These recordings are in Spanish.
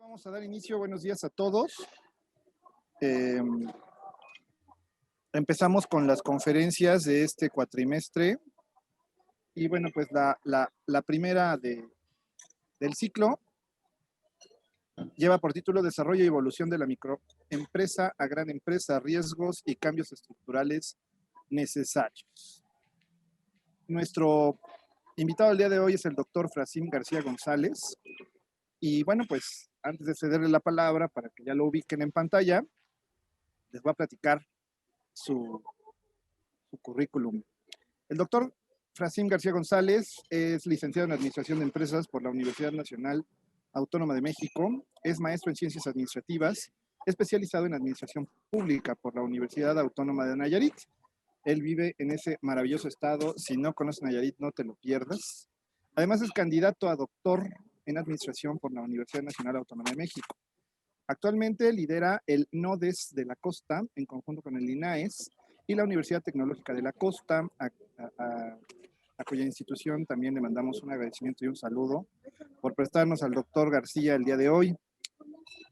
Vamos a dar inicio. Buenos días a todos. Eh, Empezamos con las conferencias de este cuatrimestre. Y bueno, pues la primera del ciclo lleva por título Desarrollo y evolución de la microempresa a gran empresa, riesgos y cambios estructurales necesarios. Nuestro invitado el día de hoy es el doctor Fracim García González. Y bueno, pues antes de cederle la palabra para que ya lo ubiquen en pantalla, les voy a platicar su currículum. El doctor Fracim García González es licenciado en Administración de Empresas por la Universidad Nacional Autónoma de México, es maestro en Ciencias Administrativas, especializado en Administración Pública por la Universidad Autónoma de Nayarit. Él vive en ese maravilloso estado. Si no conoces Nayarit, no te lo pierdas. Además es candidato a doctor en Administración por la Universidad Nacional Autónoma de México. Actualmente lidera el NODES de la Costa en conjunto con el INAES y la Universidad Tecnológica de la Costa, a cuya institución también le mandamos un agradecimiento y un saludo por prestarnos al doctor García el día de hoy.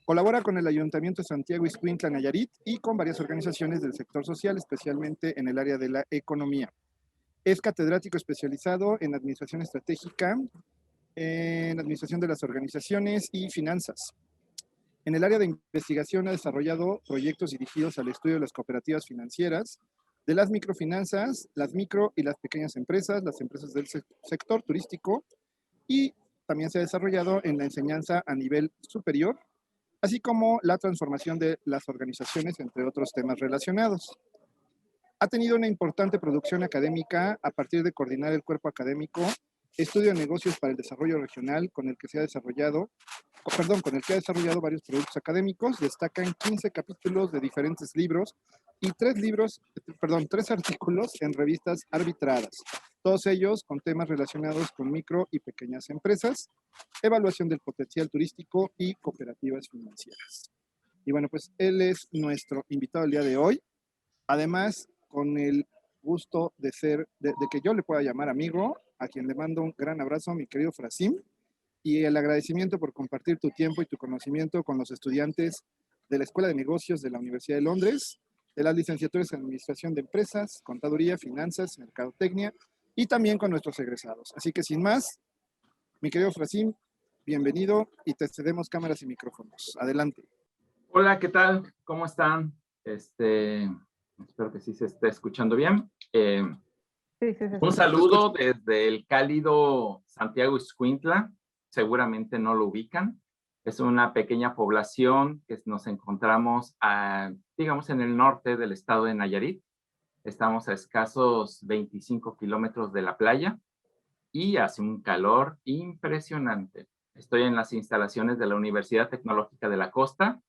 Colabora con el Ayuntamiento de Santiago Ixcuintla, Nayarit, y con varias organizaciones del sector social, especialmente en el área de la economía. Es catedrático especializado en Administración Estratégica, en Administración de las Organizaciones y Finanzas. En el área de investigación ha desarrollado proyectos dirigidos al estudio de las cooperativas financieras, de las microfinanzas, las micro y las pequeñas empresas, las empresas del sector turístico, y también se ha desarrollado en la enseñanza a nivel superior, así como la transformación de las organizaciones, entre otros temas relacionados. Ha tenido una importante producción académica a partir de coordinar el cuerpo académico Estudio de Negocios para el Desarrollo Regional, con el que ha desarrollado varios productos académicos. Destacan 15 capítulos de diferentes libros y 3 artículos en revistas arbitradas, todos ellos con temas relacionados con micro y pequeñas empresas, evaluación del potencial turístico y cooperativas financieras. Y bueno, pues él es nuestro invitado el día de hoy. Además, con el gusto de que yo le pueda llamar amigo, a quien le mando un gran abrazo, mi querido Fracim, y el agradecimiento por compartir tu tiempo y tu conocimiento con los estudiantes de la Escuela de Negocios de la Universidad de Londres, de las licenciaturas en Administración de Empresas, Contaduría, Finanzas, Mercadotecnia, y también con nuestros egresados. Así que sin más, mi querido Fracim, bienvenido, y te cedemos cámaras y micrófonos. Adelante. Hola, ¿qué tal? ¿Cómo están? Espero que sí se esté escuchando bien. Un saludo desde el cálido Santiago Ixcuintla. Seguramente no lo ubican. Es una pequeña población que nos encontramos, digamos, en el norte del estado de Nayarit. Estamos a escasos 25 kilómetros de la playa y hace un calor impresionante. Estoy en las instalaciones de la Universidad Tecnológica de la Costa,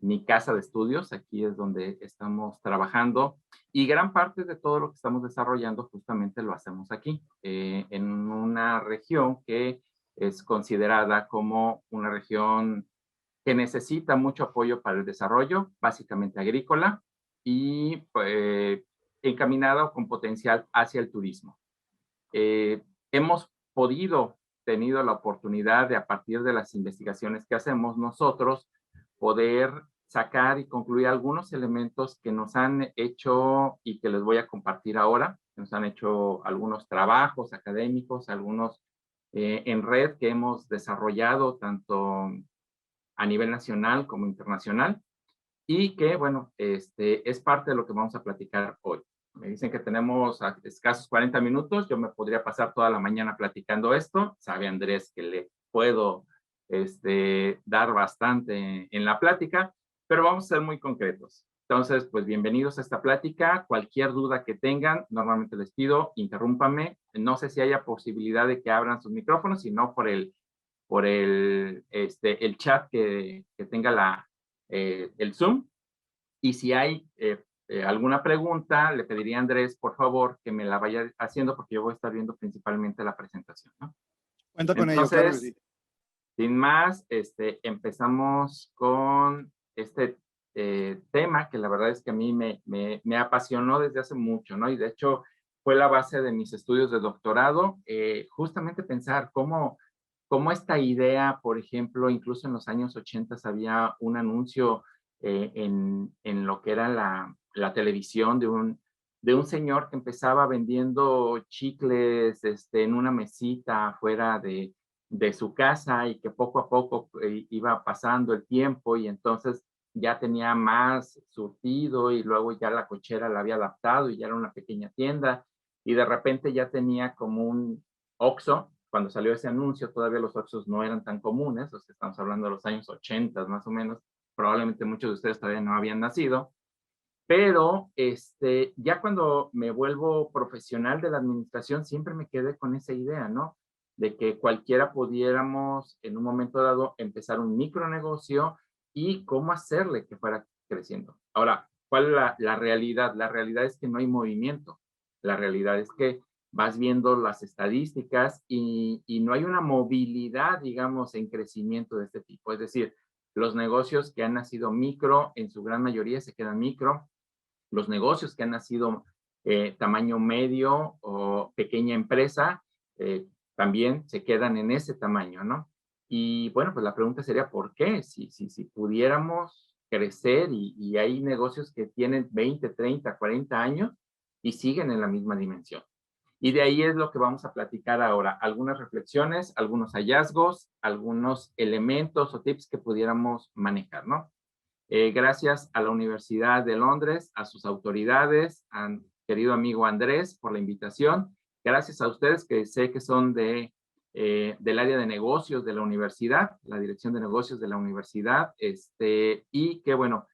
mi casa de estudios. Aquí es donde estamos trabajando, y gran parte de todo lo que estamos desarrollando justamente lo hacemos aquí, en una región que es considerada como una región que necesita mucho apoyo para el desarrollo, básicamente agrícola, y encaminada con potencial hacia el turismo. Hemos tenido la oportunidad de, a partir de las investigaciones que hacemos nosotros, poder sacar y concluir algunos elementos que nos han hecho y que les voy a compartir ahora. Nos han hecho algunos trabajos académicos, algunos en red que hemos desarrollado tanto a nivel nacional como internacional, y que, bueno, es parte de lo que vamos a platicar hoy. Me dicen que tenemos escasos 40 minutos. Yo me podría pasar toda la mañana platicando esto. Sabe Andrés que le puedo dar bastante en la plática, pero vamos a ser muy concretos. Entonces, pues bienvenidos a esta plática. Cualquier duda que tengan, normalmente les pido, interrúmpame. No sé si haya posibilidad de que abran sus micrófonos, sino por el chat que tenga el Zoom. Y si hay alguna pregunta, le pediría a Andrés, por favor, que me la vaya haciendo, porque yo voy a estar viendo principalmente la presentación, ¿no? Cuenta con ello, claro. Sin más, empezamos con este tema que la verdad es que a mí me apasionó desde hace mucho, ¿no? Y de hecho fue la base de mis estudios de doctorado, justamente pensar cómo cómo esta idea, por ejemplo, incluso en los años 80 había un anuncio en lo que era la televisión de un señor que empezaba vendiendo chicles en una mesita afuera de su casa y que poco a poco iba pasando el tiempo y entonces ya tenía más surtido y luego ya la cochera la había adaptado y ya era una pequeña tienda y de repente ya tenía como un Oxxo. Cuando salió ese anuncio todavía los Oxxos no eran tan comunes, o sea, estamos hablando de los años 80 más o menos, probablemente muchos de ustedes todavía no habían nacido, pero ya cuando me vuelvo profesional de la administración, siempre me quedé con esa idea, ¿no? De que cualquiera pudiéramos en un momento dado empezar un micronegocio y cómo hacerle que fuera creciendo. Ahora, ¿cuál es la realidad? La realidad es que no hay movimiento. La realidad es que vas viendo las estadísticas y no hay una movilidad, digamos, en crecimiento de este tipo. Es decir, los negocios que han nacido micro, en su gran mayoría se quedan micro. Los negocios que han nacido tamaño medio o pequeña empresa también se quedan en ese tamaño, ¿no? Y bueno, pues la pregunta sería, ¿por qué? Si pudiéramos crecer y hay negocios que tienen 20, 30, 40 años y siguen en la misma dimensión. Y de ahí es lo que vamos a platicar ahora. Algunas reflexiones, algunos hallazgos, algunos elementos o tips que pudiéramos manejar, ¿no? Gracias a la Universidad de Londres, a sus autoridades, a querido amigo Andrés por la invitación. Gracias a ustedes que sé que son del área de negocios de la universidad, la dirección de negocios de la universidad, y que bueno,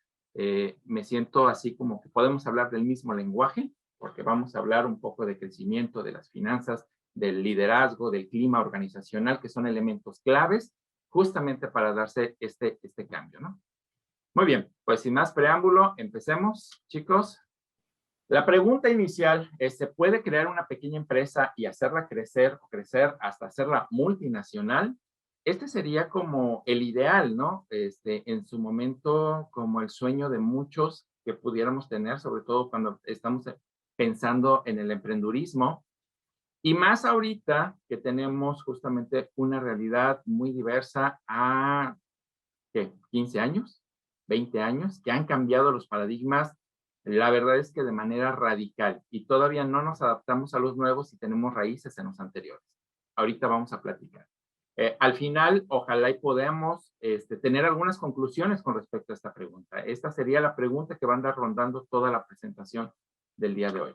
me siento así como que podemos hablar del mismo lenguaje, porque vamos a hablar un poco de crecimiento, de las finanzas, del liderazgo, del clima organizacional, que son elementos claves justamente para darse este cambio, ¿no? Muy bien, pues sin más preámbulo, empecemos, chicos. La pregunta inicial es, ¿se puede crear una pequeña empresa y hacerla crecer o crecer hasta hacerla multinacional? Este sería como el ideal, ¿no? En su momento, como el sueño de muchos que pudiéramos tener, sobre todo cuando estamos pensando en el emprendurismo. Y más ahorita que tenemos justamente una realidad muy diversa a ¿qué? 15 años, 20 años, que han cambiado los paradigmas, la verdad es que de manera radical y todavía no nos adaptamos a los nuevos y tenemos raíces en los anteriores. Ahorita vamos a platicar. Al final, ojalá y podamos tener algunas conclusiones con respecto a esta pregunta. Esta sería la pregunta que va a andar rondando toda la presentación del día de hoy.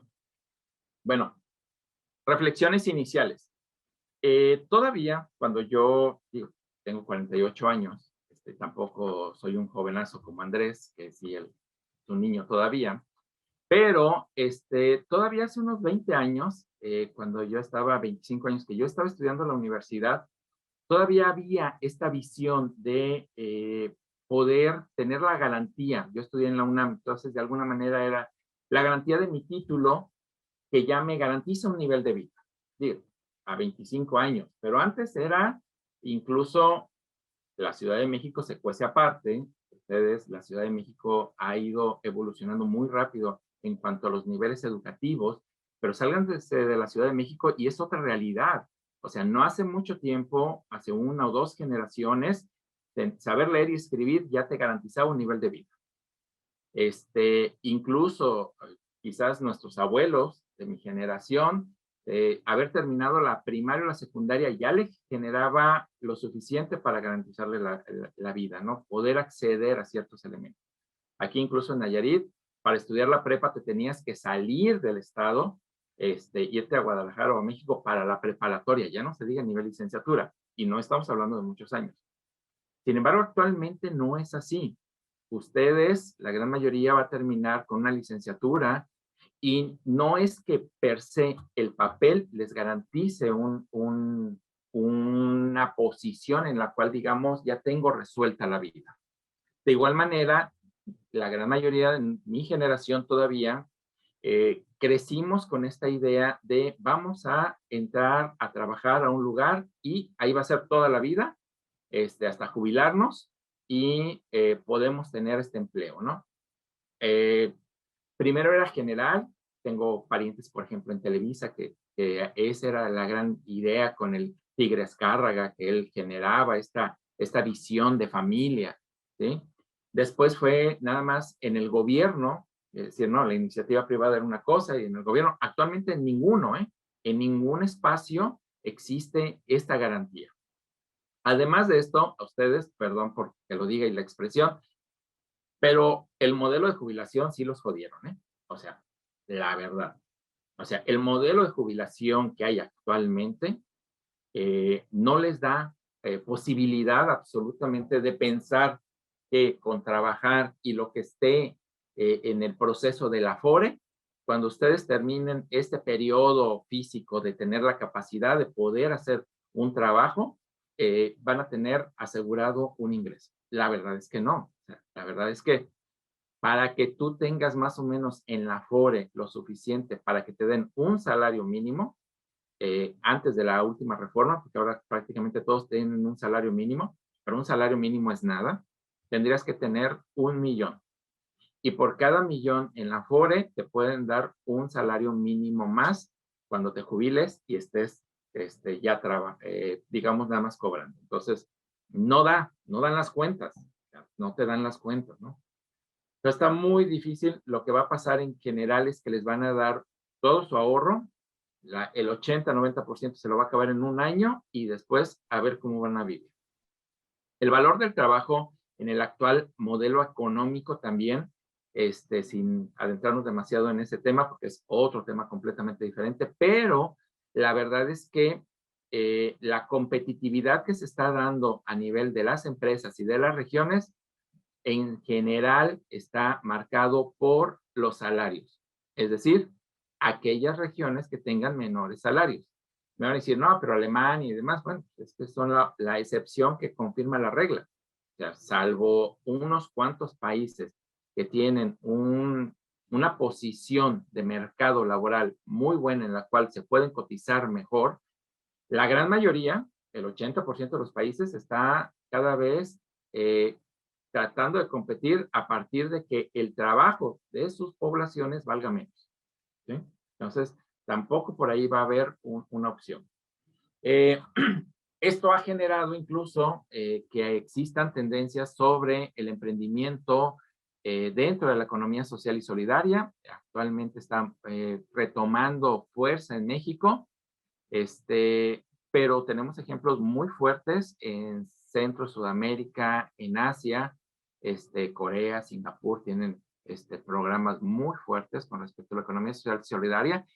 Bueno, reflexiones iniciales. Todavía, cuando yo digo, tengo 48 años, tampoco soy un jovenazo como Andrés, que sí, es un niño todavía, pero todavía hace unos 20 años, cuando yo estaba, 25 años, que yo estaba estudiando en la universidad, todavía había esta visión de poder tener la garantía. Yo estudié en la UNAM, entonces de alguna manera era la garantía de mi título que ya me garantiza un nivel de vida. Digo, a 25 años, pero antes era incluso la Ciudad de México se cuece aparte. Ustedes, la Ciudad de México ha ido evolucionando muy rápido en cuanto a los niveles educativos, pero salgan de la Ciudad de México y es otra realidad. O sea, no hace mucho tiempo, hace una o dos generaciones, saber leer y escribir ya te garantizaba un nivel de vida. Incluso quizás nuestros abuelos de mi generación, haber terminado la primaria o la secundaria ya le generaba lo suficiente para garantizarle la vida, ¿no? Poder acceder a ciertos elementos. Aquí incluso en Nayarit, para estudiar la prepa te tenías que salir del estado, irte a Guadalajara o a México para la preparatoria, ya no se diga nivel licenciatura, y no estamos hablando de muchos años. Sin embargo, actualmente no es así. Ustedes, la gran mayoría va a terminar con una licenciatura y no es que per se el papel les garantice una posición en la cual, digamos, ya tengo resuelta la vida. De igual manera, la gran mayoría de mi generación todavía crecimos con esta idea de vamos a entrar a trabajar a un lugar y ahí va a ser toda la vida, hasta jubilarnos y podemos tener este empleo, ¿no? Primero era general, tengo parientes, por ejemplo, en Televisa, que esa era la gran idea con el Tigre Azcárraga, que él generaba esta visión de familia, ¿sí? Después fue nada más en el gobierno, es decir, no, la iniciativa privada era una cosa y en el gobierno, actualmente en ninguno, en ningún espacio existe esta garantía. Además de esto, a ustedes, perdón por que lo diga y la expresión, pero el modelo de jubilación sí los jodieron, O sea, la verdad. O sea, el modelo de jubilación que hay actualmente no les da posibilidad absolutamente de pensar que con trabajar y lo que esté en el proceso del Afore, cuando ustedes terminen este periodo físico de tener la capacidad de poder hacer un trabajo, van a tener asegurado un ingreso. La verdad es que no. O sea, la verdad es que para que tú tengas más o menos en la Afore lo suficiente para que te den un salario mínimo, antes de la última reforma, porque ahora prácticamente todos tienen un salario mínimo, pero un salario mínimo es nada, tendrías que tener 1,000,000. Y por cada 1,000,000 en la Afore te pueden dar un salario mínimo más cuando te jubiles y estés ya digamos, nada más cobrando. Entonces, no dan las cuentas, no te dan las cuentas, ¿no? Entonces, está muy difícil. Lo que va a pasar en general es que les van a dar todo su ahorro, el 80-90% se lo va a acabar en un año y después a ver cómo van a vivir. El valor del trabajo en el actual modelo económico también, sin adentrarnos demasiado en ese tema, porque es otro tema completamente diferente, pero la verdad es que la competitividad que se está dando a nivel de las empresas y de las regiones, en general está marcado por los salarios. Es decir, aquellas regiones que tengan menores salarios. Me van a decir, no, pero Alemania y demás, bueno, es que son la excepción que confirma la regla. O sea, salvo unos cuantos países que tienen una posición de mercado laboral muy buena en la cual se pueden cotizar mejor, la gran mayoría, el 80% de los países, está cada vez tratando de competir a partir de que el trabajo de sus poblaciones valga menos, ¿sí? Entonces, tampoco por ahí va a haber una opción. Esto ha generado incluso que existan tendencias sobre el emprendimiento dentro de la economía social y solidaria. Actualmente están retomando fuerza en México, pero tenemos ejemplos muy fuertes en Centro, Sudamérica, en Asia, Corea, Singapur, tienen programas muy fuertes con respecto a la economía social y solidaria.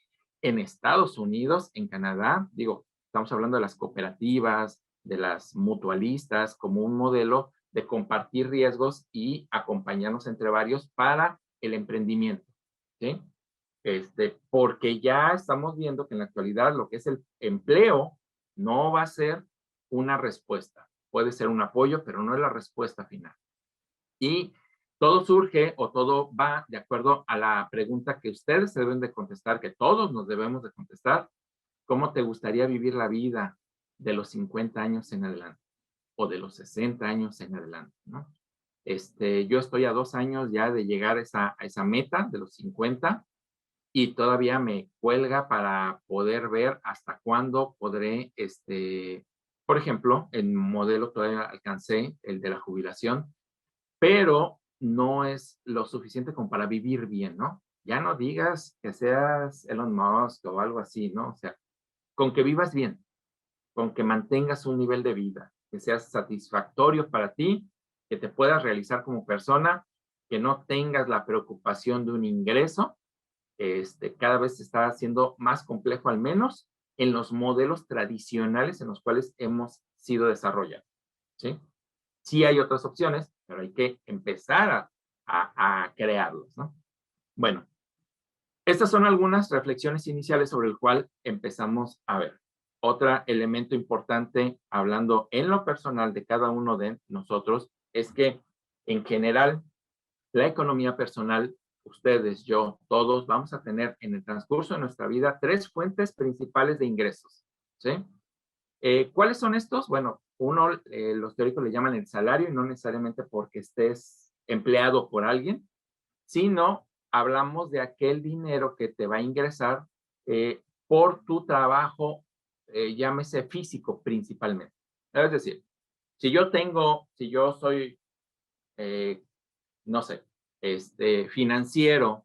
En Estados Unidos, en Canadá, digo, estamos hablando de las cooperativas, de las mutualistas, como un modelo de compartir riesgos y acompañarnos entre varios para el emprendimiento, ¿sí? Porque ya estamos viendo que en la actualidad lo que es el empleo no va a ser una respuesta. Puede ser un apoyo, pero no es la respuesta final. Y todo surge o todo va de acuerdo a la pregunta que ustedes se deben de contestar, que todos nos debemos de contestar. ¿Cómo te gustaría vivir la vida de los 50 años en adelante o de los 60 años en adelante, ¿no? Yo estoy a 2 años ya de llegar a esa meta de los 50 y todavía me cuelga para poder ver hasta cuándo podré, por ejemplo, el modelo todavía alcancé, el de la jubilación, pero no es lo suficiente como para vivir bien, ¿no? Ya no digas que seas Elon Musk o algo así, ¿no? O sea, con que vivas bien, con que mantengas un nivel de vida, que sea satisfactorio para ti, que te puedas realizar como persona, que no tengas la preocupación de un ingreso. Cada vez se está haciendo más complejo, al menos en los modelos tradicionales en los cuales hemos sido desarrollados, ¿sí? Sí hay otras opciones, pero hay que empezar a crearlos, ¿no? Bueno, estas son algunas reflexiones iniciales sobre el cual empezamos a ver. Otro elemento importante, hablando en lo personal de cada uno de nosotros, es que en general la economía personal, ustedes, yo, todos, vamos a tener en el transcurso de nuestra vida 3 fuentes principales de ingresos, ¿sí? ¿Cuáles son estos? Bueno, uno, los teóricos le llaman el salario, y no necesariamente porque estés empleado por alguien, sino hablamos de aquel dinero que te va a ingresar por tu trabajo llámese físico principalmente. Es decir, si yo soy, no sé, financiero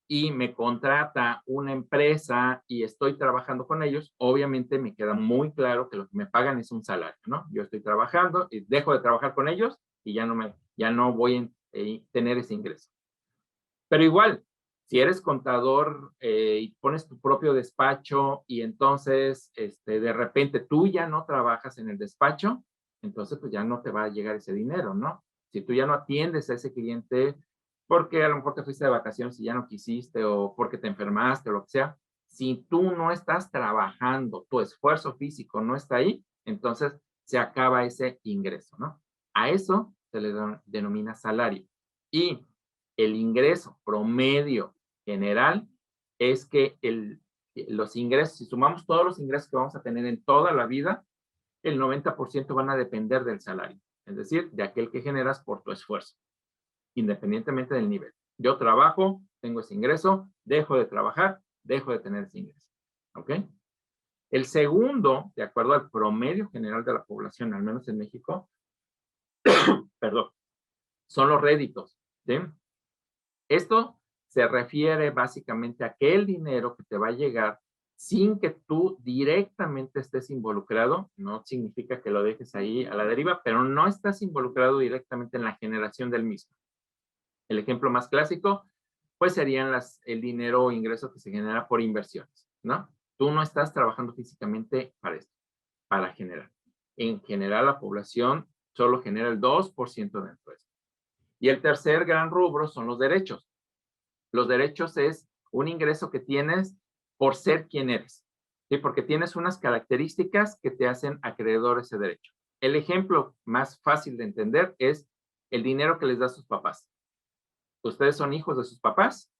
y me contrata una empresa y estoy trabajando con ellos, obviamente me queda muy claro que lo que me pagan es un salario, ¿no? Yo estoy trabajando y dejo de trabajar con ellos y ya no voy a tener ese ingreso. Pero igual, si eres contador y pones tu propio despacho y entonces de repente tú ya no trabajas en el despacho, entonces pues ya no te va a llegar ese dinero, ¿no? Si tú ya no atiendes a ese cliente porque a lo mejor te fuiste de vacaciones y ya no quisiste o porque te enfermaste o lo que sea, si tú no estás trabajando, tu esfuerzo físico no está ahí, entonces se acaba ese ingreso, ¿no? A eso se le denomina salario. Y el ingreso promedio general es que los ingresos, si sumamos todos los ingresos que vamos a tener en toda la vida, el 90% van a depender del salario, es decir, de aquel que generas por tu esfuerzo, independientemente del nivel. Yo trabajo, tengo ese ingreso, dejo de trabajar, dejo de tener ese ingreso. ¿Ok? El segundo, de acuerdo al promedio general de la población, al menos en México, perdón, son los réditos. ¿Sí? Esto se refiere básicamente a aquel dinero que te va a llegar sin que tú directamente estés involucrado. No significa que lo dejes ahí a la deriva, pero no estás involucrado directamente en la generación del mismo. El ejemplo más clásico, pues serían el dinero o ingreso que se genera por inversiones, ¿no? Tú no estás trabajando físicamente para esto, para generar. En general, la población solo genera el 2% de esto. Y el tercer gran rubro son los derechos. Los derechos es un ingreso que tienes por ser quien eres, ¿sí? Porque tienes unas características que te hacen acreedor a ese derecho. El ejemplo más fácil de entender es el dinero que les da a sus papás. Ustedes son hijos de sus papás.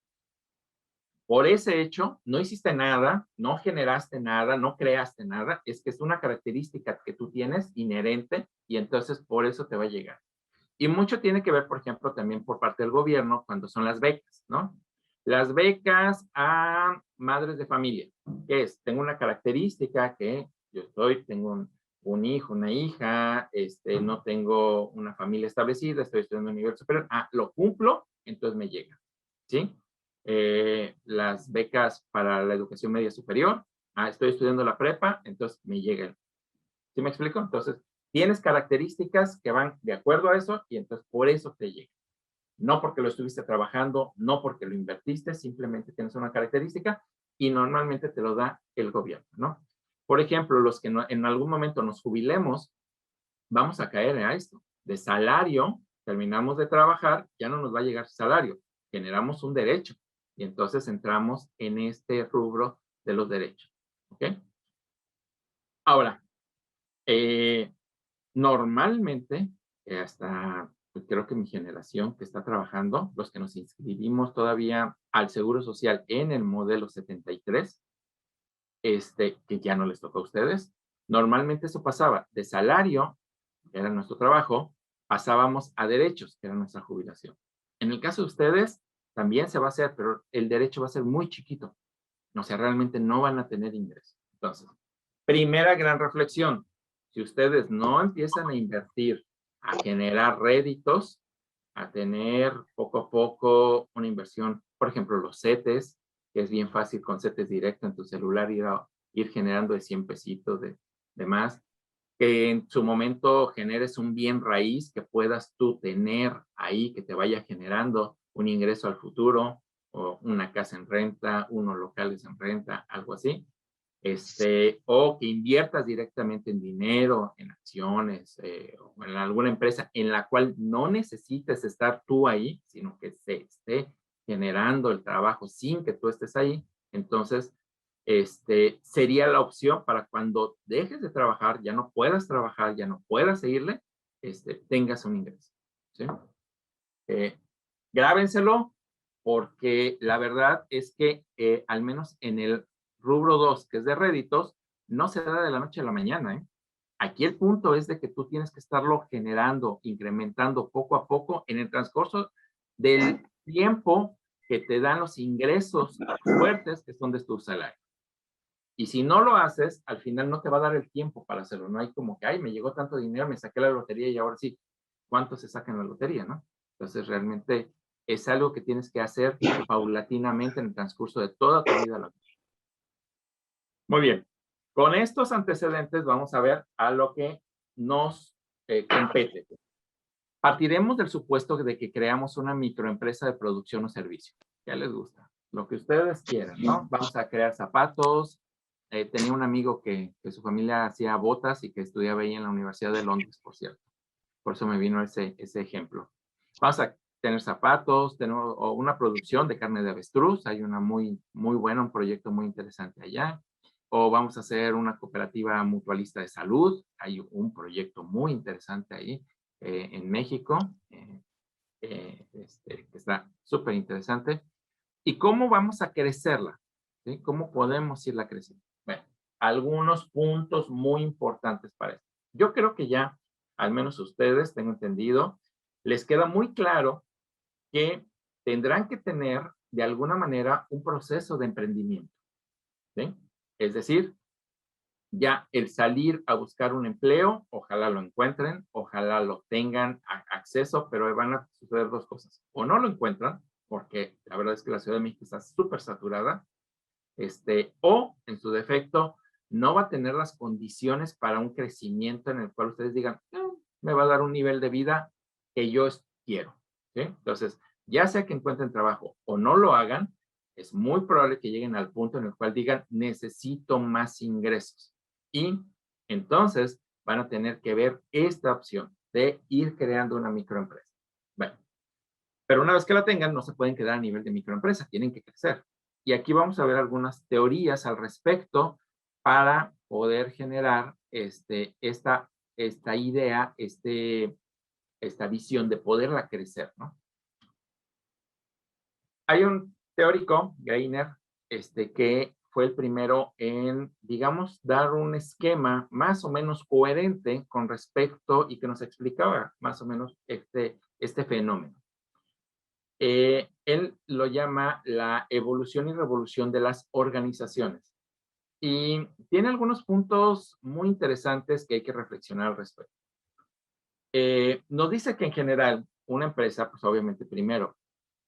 Por ese hecho, no hiciste nada, no generaste nada, no creaste nada. Es que es una característica que tú tienes inherente y entonces por eso te va a llegar. Y mucho tiene que ver, por ejemplo, también por parte del gobierno cuando son las becas, ¿no? Las becas a madres de familia, que es, tengo una característica que tengo un hijo, una hija, no tengo una familia establecida, estoy estudiando en un nivel superior, lo cumplo, entonces me llega, ¿sí? Las becas para la educación media superior, estoy estudiando la prepa, entonces me llegan. ¿Sí me explico? Entonces, tienes características que van de acuerdo a eso y entonces por eso te llega. No porque lo estuviste trabajando, no porque lo invertiste, simplemente tienes una característica y normalmente te lo da el gobierno, ¿no? Por ejemplo, los que en algún momento nos jubilemos, vamos a caer a esto. De salario, terminamos de trabajar, ya no nos va a llegar salario, generamos un derecho y entonces entramos en este rubro de los derechos, ¿ok? Ahora, normalmente, hasta pues, creo que mi generación que está trabajando, los que nos inscribimos todavía al Seguro Social en el modelo 73, que ya no les toca a ustedes, normalmente eso pasaba de salario, que era nuestro trabajo, pasábamos a derechos, que era nuestra jubilación. En el caso de ustedes, también se va a hacer, pero el derecho va a ser muy chiquito. O sea, realmente no van a tener ingresos. Entonces, primera gran reflexión, si ustedes no empiezan a invertir, a generar réditos, a tener poco a poco una inversión, por ejemplo, los CETES, que es bien fácil con CETES directo en tu celular ir generando de 100 pesitos de más, que en su momento generes un bien raíz que puedas tú tener ahí, que te vaya generando un ingreso al futuro, o una casa en renta, unos locales en renta, algo así. O que inviertas directamente en dinero, en acciones, o en alguna empresa en la cual no necesites estar tú ahí, sino que se esté generando el trabajo sin que tú estés ahí. Entonces, sería la opción para cuando dejes de trabajar, ya no puedas trabajar, ya no puedas seguirle, tengas un ingreso. ¿Sí? Grábenselo, porque la verdad es que al menos en el rubro 2, que es de réditos, no se da de la noche a la mañana, ¿eh? Aquí el punto es de que tú tienes que estarlo generando, incrementando poco a poco en el transcurso del tiempo que te dan los ingresos fuertes que son de tu salario. Y si no lo haces, al final no te va a dar el tiempo para hacerlo. No hay como que, ay, me llegó tanto dinero, me saqué la lotería y ahora sí, ¿cuánto se saca en la lotería, no? Entonces, realmente es algo que tienes que hacer paulatinamente en el transcurso de toda tu vida laboral. Muy bien. Con estos antecedentes vamos a ver a lo que nos compete. Partiremos del supuesto de que creamos una microempresa de producción o servicio. ¿Qué les gusta? Lo que ustedes quieran, ¿no? Vamos a crear zapatos. Tenía un amigo que su familia hacía botas y que estudiaba ahí en la Universidad de Londres, por cierto. Por eso me vino ese ejemplo. Vamos a tener zapatos, tenemos una producción de carne de avestruz. Hay una muy buena, un proyecto muy interesante allá. O vamos a hacer una cooperativa mutualista de salud. Hay un proyecto muy interesante ahí en México, que está súper interesante. ¿Y cómo vamos a crecerla? ¿Sí? ¿Cómo podemos irla creciendo? Bueno, algunos puntos muy importantes para esto. Yo creo que ya, al menos ustedes, tengo entendido, les queda muy claro que tendrán que tener, de alguna manera, un proceso de emprendimiento. ¿Sí? Es decir, ya el salir a buscar un empleo, ojalá lo encuentren, ojalá lo tengan acceso, pero van a suceder dos cosas. O no lo encuentran, porque la verdad es que la Ciudad de México está súper saturada, o en su defecto, no va a tener las condiciones para un crecimiento en el cual ustedes digan, me va a dar un nivel de vida que yo quiero. ¿Sí? Entonces, ya sea que encuentren trabajo o no lo hagan, es muy probable que lleguen al punto en el cual digan, necesito más ingresos. Y entonces van a tener que ver esta opción de ir creando una microempresa. Bueno, pero una vez que la tengan, no se pueden quedar a nivel de microempresa, tienen que crecer. Y aquí vamos a ver algunas teorías al respecto para poder generar esta idea, esta visión de poderla crecer, ¿no? Hay un teórico, Greiner, que fue el primero en, digamos, dar un esquema más o menos coherente con respecto y que nos explicaba más o menos este fenómeno. Él lo llama la evolución y revolución de las organizaciones. Y tiene algunos puntos muy interesantes que hay que reflexionar al respecto. Nos dice que en general una empresa, pues obviamente primero,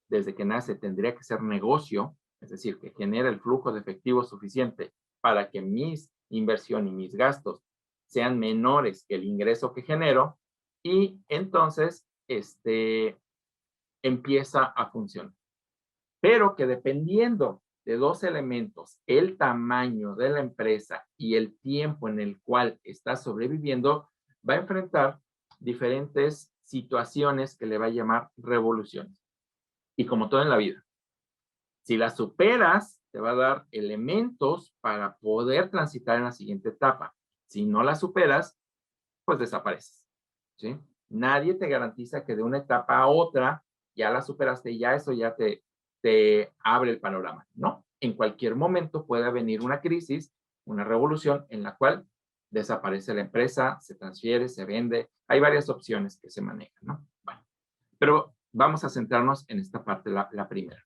desde que nace tendría que ser negocio, es decir, que genere el flujo de efectivo suficiente para que mis inversión y mis gastos sean menores que el ingreso que genero, y entonces empieza a funcionar. Pero que dependiendo de dos elementos, el tamaño de la empresa y el tiempo en el cual está sobreviviendo, va a enfrentar diferentes situaciones que le va a llamar revoluciones. Y como todo en la vida, si las superas, te va a dar elementos para poder transitar en la siguiente etapa. Si no las superas, pues desapareces. ¿Sí? Nadie te garantiza que de una etapa a otra ya la superaste y ya eso ya te abre el panorama. No, en cualquier momento puede venir una crisis, una revolución en la cual desaparece la empresa, se transfiere, se vende. Hay varias opciones que se manejan, ¿no? Bueno, pero vamos a centrarnos en esta parte, la primera.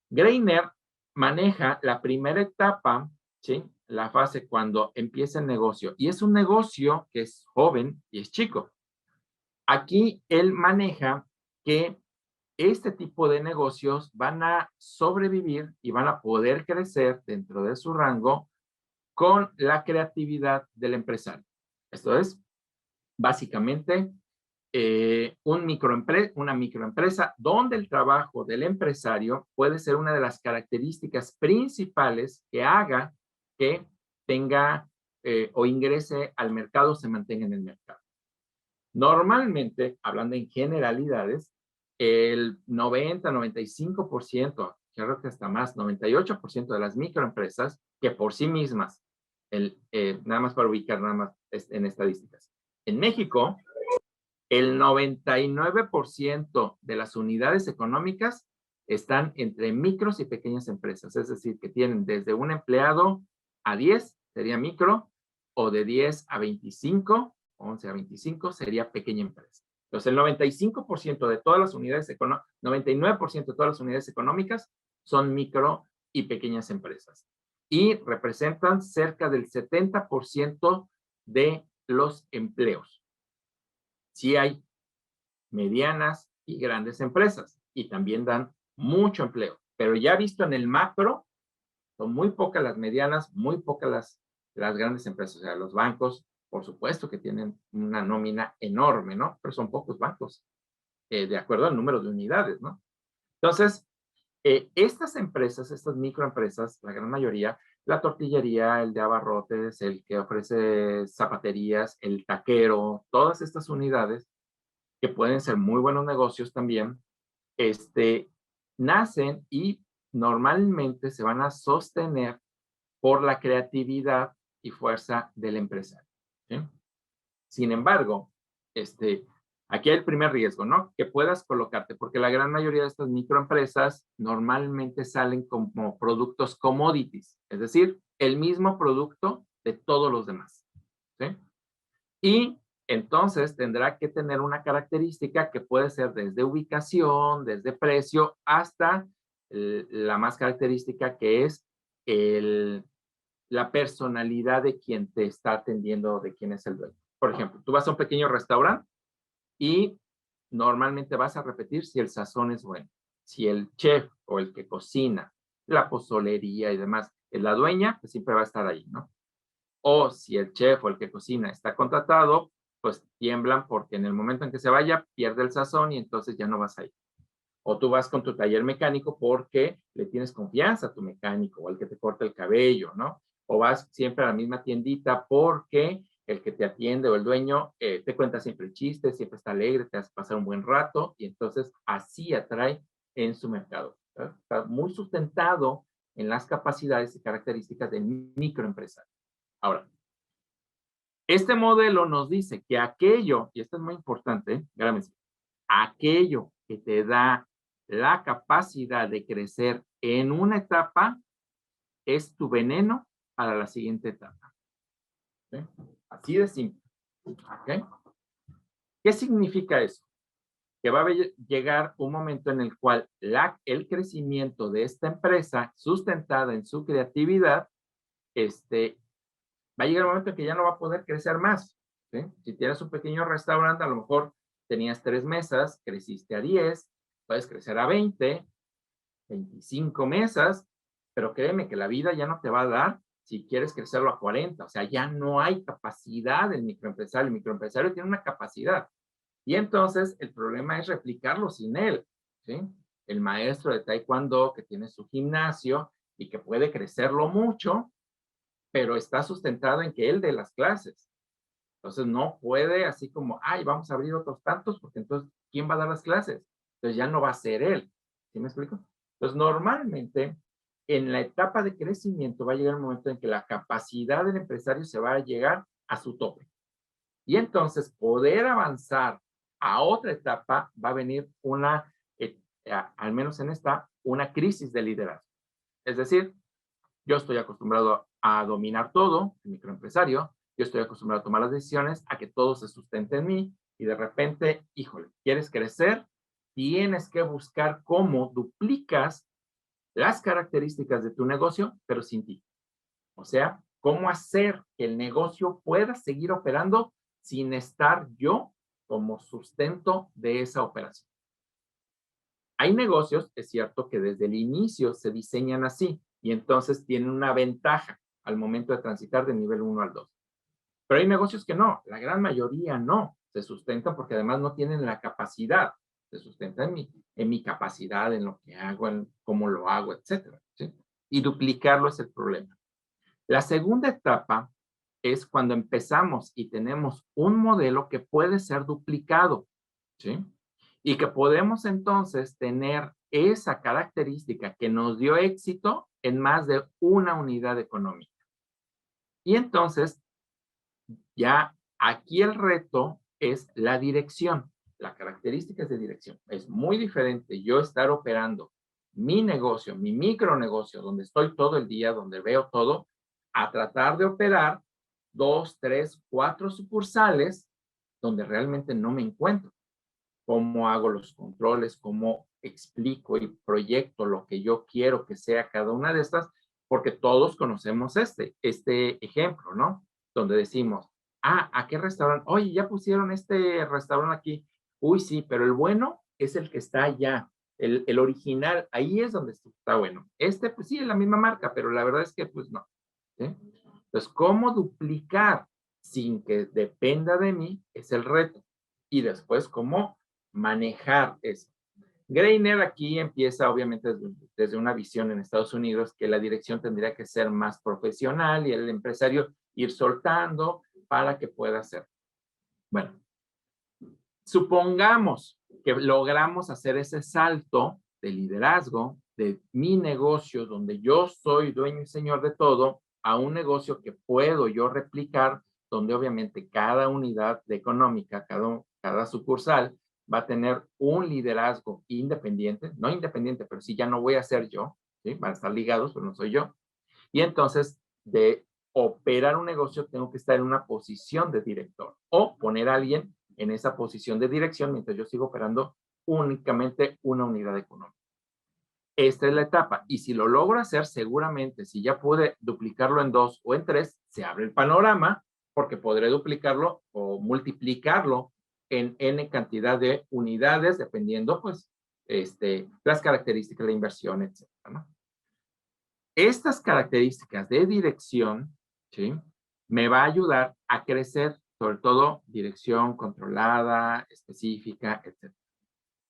Greiner maneja la primera etapa, ¿sí? La fase cuando empieza el negocio. Y es un negocio que es joven y es chico. Aquí él maneja que este tipo de negocios van a sobrevivir y van a poder crecer dentro de su rango con la creatividad del empresario. Esto es, básicamente, una microempresa donde el trabajo del empresario puede ser una de las características principales que haga que tenga o ingrese al mercado, se mantenga en el mercado. Normalmente, hablando en generalidades, el 90-95%, creo que hasta más, 98% de las microempresas que por sí mismas, nada más para ubicar nada más en estadísticas. En México, el 99% de las unidades económicas están entre micros y pequeñas empresas, es decir, que tienen desde un empleado a 10, sería micro, o de 10 a 25, 11 a 25, sería pequeña empresa. Entonces, el 95% de todas las unidades económicas, 99% de todas las unidades económicas son micro y pequeñas empresas. y representan cerca del 70% de los empleos. Sí hay medianas y grandes empresas y también dan mucho empleo, pero ya visto en el macro, son muy pocas las medianas, muy pocas las grandes empresas. O sea, los bancos, por supuesto que tienen una nómina enorme, ¿no? Pero son pocos bancos, de acuerdo al número de unidades, ¿no? Entonces, estas empresas, estas microempresas, la gran mayoría, la tortillería, el de abarrotes, el que ofrece zapaterías, el taquero, todas estas unidades, que pueden ser muy buenos negocios también, nacen y normalmente se van a sostener por la creatividad y fuerza del empresario. ¿Sí? Sin embargo, aquí hay el primer riesgo, ¿no? Que puedas colocarte, porque la gran mayoría de estas microempresas normalmente salen como productos commodities, es decir, el mismo producto de todos los demás. ¿Sí? Y entonces tendrá que tener una característica que puede ser desde ubicación, desde precio, hasta la más característica que es la personalidad de quien te está atendiendo, de quién es el dueño. Por ejemplo, tú vas a un pequeño restaurante y normalmente vas a repetir si el sazón es bueno. Si el chef o el que cocina, la pozolería y demás, es la dueña, pues siempre va a estar ahí, ¿no? O si el chef o el que cocina está contratado, pues tiemblan porque en el momento en que se vaya, pierde el sazón y entonces ya no vas a ir. O tú vas con tu taller mecánico porque le tienes confianza a tu mecánico o al que te corta el cabello, ¿no? O vas siempre a la misma tiendita porque el que te atiende o el dueño te cuenta siempre chistes, siempre está alegre, te hace pasar un buen rato y entonces así atrae en su mercado. ¿Verdad? Está muy sustentado en las capacidades y características del microempresario. Ahora, este modelo nos dice que aquello, y esto es muy importante, grábense, aquello que te da la capacidad de crecer en una etapa es tu veneno para la siguiente etapa. ¿Sí? Así de simple. ¿Okay? ¿Qué significa eso? Que va a llegar un momento en el cual el crecimiento de esta empresa, sustentada en su creatividad, va a llegar un momento en que ya no va a poder crecer más. ¿Sí? Si tienes un pequeño restaurante, a lo mejor tenías 3 mesas, creciste a 10, puedes crecer a 20, 25 mesas, pero créeme que la vida ya no te va a dar si quieres crecerlo a 40. O sea, ya no hay capacidad del microempresario. El microempresario tiene una capacidad. Y entonces el problema es replicarlo sin él. ¿Sí? El maestro de taekwondo que tiene su gimnasio y que puede crecerlo mucho, pero está sustentado en que él dé las clases. Entonces no puede así como, ay, vamos a abrir otros tantos, porque entonces, ¿quién va a dar las clases? Entonces ya no va a ser él. ¿Sí me explico? Entonces normalmente en la etapa de crecimiento va a llegar un momento en que la capacidad del empresario se va a llegar a su tope. Y entonces poder avanzar a otra etapa va a venir al menos en esta, una crisis de liderazgo. Es decir, yo estoy acostumbrado a dominar todo, el microempresario, yo estoy acostumbrado a tomar las decisiones, a que todo se sustente en mí, y de repente, híjole, ¿quieres crecer? Tienes que buscar cómo duplicas las características de tu negocio, pero sin ti. O sea, cómo hacer que el negocio pueda seguir operando sin estar yo como sustento de esa operación. Hay negocios, es cierto, que desde el inicio se diseñan así y entonces tienen una ventaja al momento de transitar del nivel 1 al 2. Pero hay negocios que no, la gran mayoría no, se sustentan porque además no tienen la capacidad, se sustentan en mi capacidad, en lo que hago, en cómo lo hago, etcétera. ¿Sí? Y duplicarlo es el problema. La segunda etapa es cuando empezamos y tenemos un modelo que puede ser duplicado, ¿sí? Y que podemos entonces tener esa característica que nos dio éxito en más de una unidad económica. Y entonces, ya aquí el reto es la dirección. La característica es de dirección. Es muy diferente yo estar operando mi negocio, mi micronegocio, donde estoy todo el día, donde veo todo, a tratar de operar 2, 3, 4 sucursales donde realmente no me encuentro. Cómo hago los controles, cómo explico y proyecto lo que yo quiero que sea cada una de estas, porque todos conocemos este ejemplo, ¿no? Donde decimos, ¿a qué restaurante? Oye, ya pusieron este restaurante aquí. Uy, sí, pero el bueno es el que está allá, el original, ahí es donde está bueno. Pues sí, es la misma marca, pero la verdad es que, pues no. ¿Sí? Entonces, ¿cómo duplicar sin que dependa de mí? Es el reto. Y después, ¿cómo manejar eso? Greiner aquí empieza obviamente desde una visión en Estados Unidos que la dirección tendría que ser más profesional y el empresario ir soltando para que pueda hacer. Bueno, supongamos que logramos hacer ese salto de liderazgo de mi negocio donde yo soy dueño y señor de todo a un negocio que puedo yo replicar donde obviamente cada unidad económica, cada sucursal va a tener un liderazgo independiente, no independiente, pero sí ya no voy a ser yo, ¿sí? Van a estar ligados, pero no soy yo. Y entonces, de operar un negocio, tengo que estar en una posición de director o poner a alguien en esa posición de dirección mientras yo sigo operando únicamente una unidad económica. Esta es la etapa. Y si lo logro hacer, seguramente, si ya pude duplicarlo en 2 o en 3, se abre el panorama porque podré duplicarlo o multiplicarlo en N cantidad de unidades, dependiendo, pues, las características de la inversión, etcétera, ¿no? Estas características de dirección, ¿sí? Me va a ayudar a crecer, sobre todo dirección controlada, específica, etc.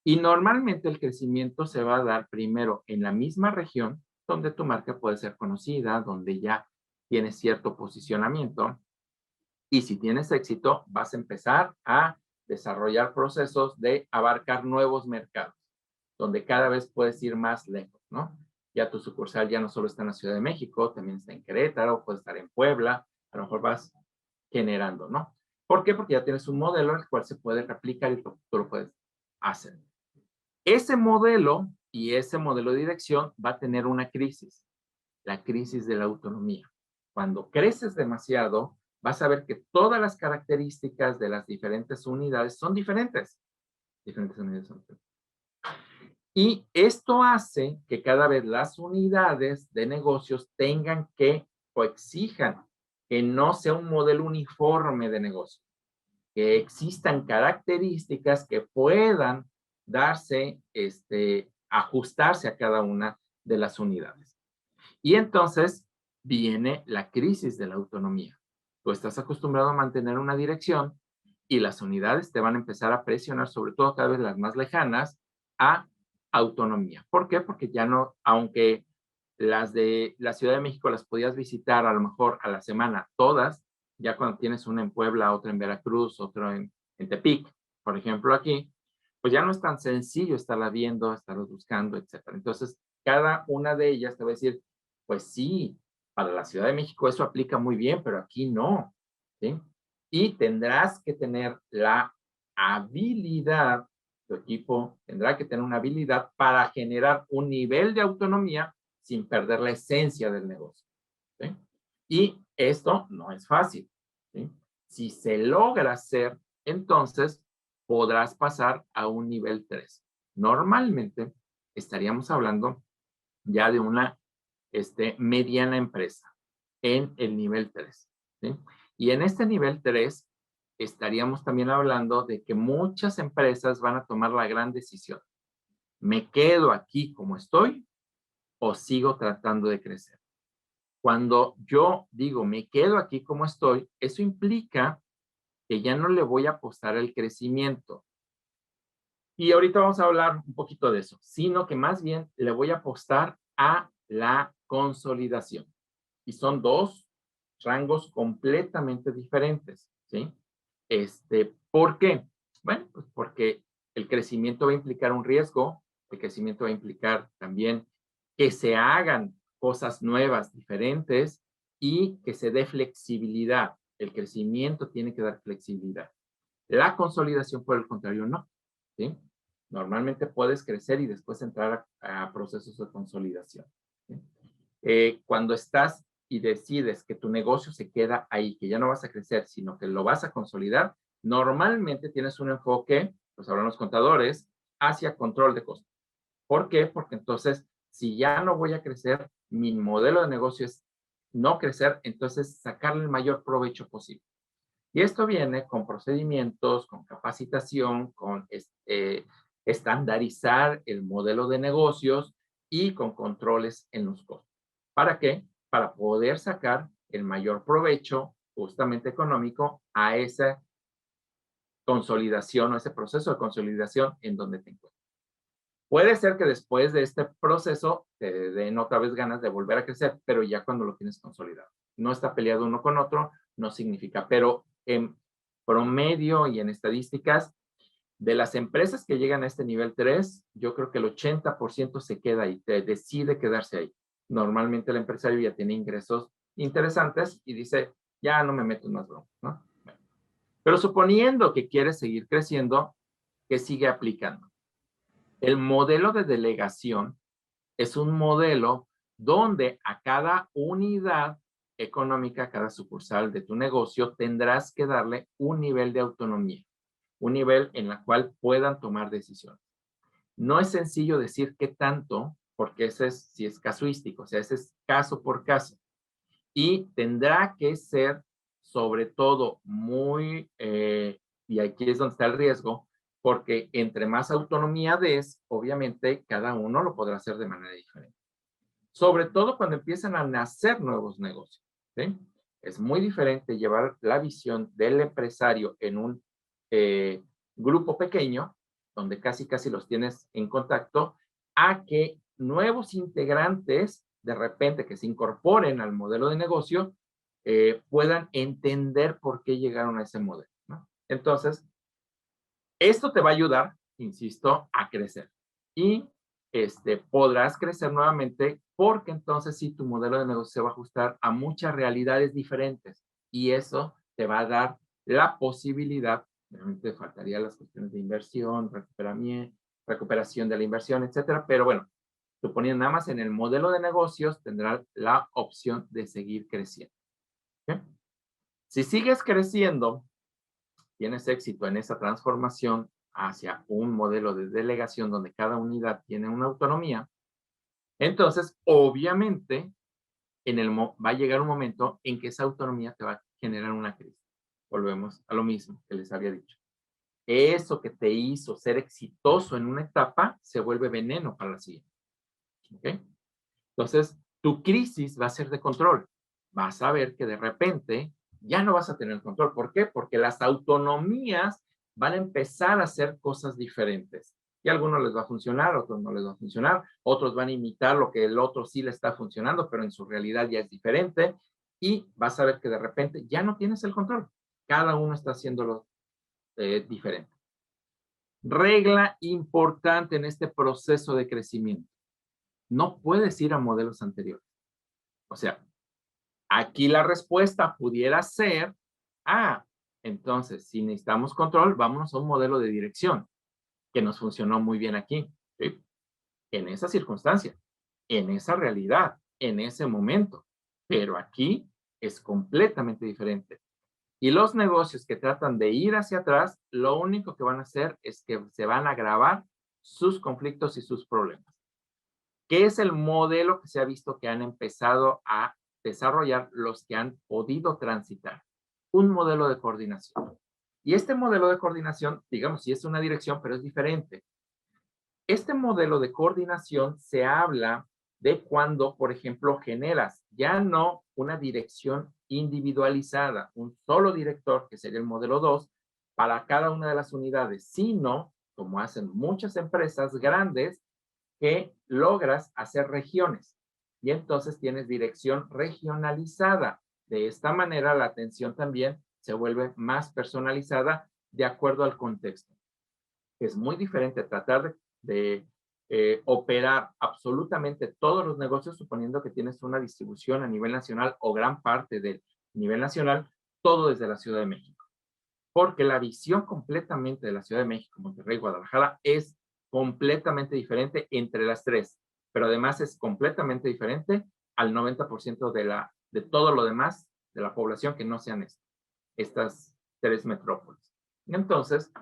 Y normalmente el crecimiento se va a dar primero en la misma región donde tu marca puede ser conocida, donde ya tienes cierto posicionamiento. Y si tienes éxito, vas a empezar a desarrollar procesos de abarcar nuevos mercados, donde cada vez puedes ir más lejos, ¿no? Ya tu sucursal ya no solo está en la Ciudad de México, también está en Querétaro, puede estar en Puebla, a lo mejor vas generando, ¿no? ¿Por qué? Porque ya tienes un modelo el cual se puede replicar y tú lo puedes hacer. Ese modelo y ese modelo de dirección va a tener una crisis, la crisis de la autonomía. Cuando creces demasiado, vas a ver que todas las características de las diferentes unidades son diferentes. Diferentes unidades son diferentes. Y esto hace que cada vez las unidades de negocios tengan que o exijan que no sea un modelo uniforme de negocio, que existan características que puedan darse, ajustarse a cada una de las unidades. Y entonces viene la crisis de la autonomía. Tú estás acostumbrado a mantener una dirección y las unidades te van a empezar a presionar, sobre todo cada vez las más lejanas, a autonomía. ¿Por qué? Porque ya no, aunque las de la Ciudad de México las podías visitar a lo mejor a la semana todas, ya cuando tienes una en Puebla, otra en Veracruz, otra en Tepic, por ejemplo aquí, pues ya no es tan sencillo estarla viendo, estarla buscando, etcétera. Entonces, cada una de ellas te va a decir, pues sí, para la Ciudad de México eso aplica muy bien, pero aquí no, ¿sí? Y tendrás que tener la habilidad, tu equipo tendrá que tener una habilidad para generar un nivel de autonomía sin perder la esencia del negocio, ¿sí? Y esto no es fácil, ¿sí? Si se logra hacer, entonces podrás pasar a un nivel 3. Normalmente estaríamos hablando ya de una mediana empresa en el nivel 3, ¿sí? Y en este nivel 3 estaríamos también hablando de que muchas empresas van a tomar la gran decisión. ¿Me quedo aquí como estoy o sigo tratando de crecer? Cuando yo digo, me quedo aquí como estoy, eso implica que ya no le voy a apostar al crecimiento. Y ahorita vamos a hablar un poquito de eso, sino que más bien le voy a apostar a la consolidación. Y son dos rangos completamente diferentes, ¿sí? ¿Por qué? Bueno, pues porque el crecimiento va a implicar un riesgo, el crecimiento va a implicar también que se hagan cosas nuevas, diferentes y que se dé flexibilidad. El crecimiento tiene que dar flexibilidad. La consolidación, por el contrario, no, ¿sí? Normalmente puedes crecer y después entrar a procesos de consolidación, ¿sí? Cuando estás y decides que tu negocio se queda ahí, que ya no vas a crecer, sino que lo vas a consolidar, normalmente tienes un enfoque, pues hablan los contadores, hacia control de costos. ¿Por qué? Porque entonces Si ya no voy a crecer, mi modelo de negocio es no crecer, entonces sacarle el mayor provecho posible. Y esto viene con procedimientos, con capacitación, con estandarizar el modelo de negocios y con controles en los costos. ¿Para qué? Para poder sacar el mayor provecho, justamente económico, a esa consolidación o ese proceso de consolidación en donde te encuentras. Puede ser que después de este proceso te den otra vez ganas de volver a crecer, pero ya cuando lo tienes consolidado. No está peleado uno con otro, no significa, pero en promedio y en estadísticas, de las empresas que llegan a este nivel 3, yo creo que el 80% se queda ahí, decide quedarse ahí. Normalmente el empresario ya tiene ingresos interesantes y dice, ya no me meto en más broncas, ¿no? Pero suponiendo que quieres seguir creciendo, ¿qué sigue aplicando? El modelo de delegación es un modelo donde a cada unidad económica, cada sucursal de tu negocio, tendrás que darle un nivel de autonomía, un nivel en el cual puedan tomar decisiones. No es sencillo decir qué tanto, porque ese es, si es casuístico, o sea, ese es caso por caso. Y tendrá que ser, sobre todo, muy, y aquí es donde está el riesgo, porque entre más autonomía des, obviamente cada uno lo podrá hacer de manera diferente. Sobre todo cuando empiezan a nacer nuevos negocios, ¿sí? Es muy diferente llevar la visión del empresario en un grupo pequeño, donde casi los tienes en contacto, a que nuevos integrantes, de repente, que se incorporen al modelo de negocio, puedan entender por qué llegaron a ese modelo, ¿no? Entonces, esto te va a ayudar, insisto, a crecer. Y podrás crecer nuevamente porque entonces sí, tu modelo de negocio se va a ajustar a muchas realidades diferentes. Y eso te va a dar la posibilidad, realmente faltaría las cuestiones de inversión, recuperación de la inversión, etcétera. Pero bueno, suponiendo nada más en el modelo de negocios, tendrás la opción de seguir creciendo. ¿Okay? Si sigues creciendo, tienes éxito en esa transformación hacia un modelo de delegación donde cada unidad tiene una autonomía, entonces, obviamente, va a llegar un momento en que esa autonomía te va a generar una crisis. Volvemos a lo mismo que les había dicho. Eso que te hizo ser exitoso en una etapa se vuelve veneno para la siguiente. ¿Okay? Entonces, tu crisis va a ser de control. Vas a ver que de repente ya no vas a tener control. ¿Por qué? Porque las autonomías van a empezar a hacer cosas diferentes. Y a algunos les va a funcionar, a otros no les va a funcionar. Otros van a imitar lo que el otro sí le está funcionando, pero en su realidad ya es diferente. Y vas a ver que de repente ya no tienes el control. Cada uno está haciéndolo diferente. Regla importante en este proceso de crecimiento. No puedes ir a modelos anteriores. O sea, aquí la respuesta pudiera ser, entonces, si necesitamos control, vámonos a un modelo de dirección que nos funcionó muy bien aquí, ¿sí? En esa circunstancia, en esa realidad, en ese momento. Pero aquí es completamente diferente. Y los negocios que tratan de ir hacia atrás, lo único que van a hacer es que se van a agravar sus conflictos y sus problemas. ¿Qué es el modelo que se ha visto que han empezado a desarrollar los que han podido transitar? Un modelo de coordinación. Y este modelo de coordinación, digamos, sí es una dirección, pero es diferente. Este modelo de coordinación se habla de cuando, por ejemplo, generas ya no una dirección individualizada, un solo director, que sería el modelo 2, para cada una de las unidades, sino, como hacen muchas empresas grandes, que logras hacer regiones y entonces tienes dirección regionalizada. De esta manera la atención también se vuelve más personalizada de acuerdo al contexto. Es muy diferente tratar de operar absolutamente todos los negocios suponiendo que tienes una distribución a nivel nacional o gran parte del nivel nacional, todo desde la Ciudad de México. Porque la visión completamente de la Ciudad de México, Monterrey, Guadalajara es completamente diferente entre las tres, pero además es completamente diferente al 90% de todo lo demás de la población que no sean estas tres metrópolis. Entonces,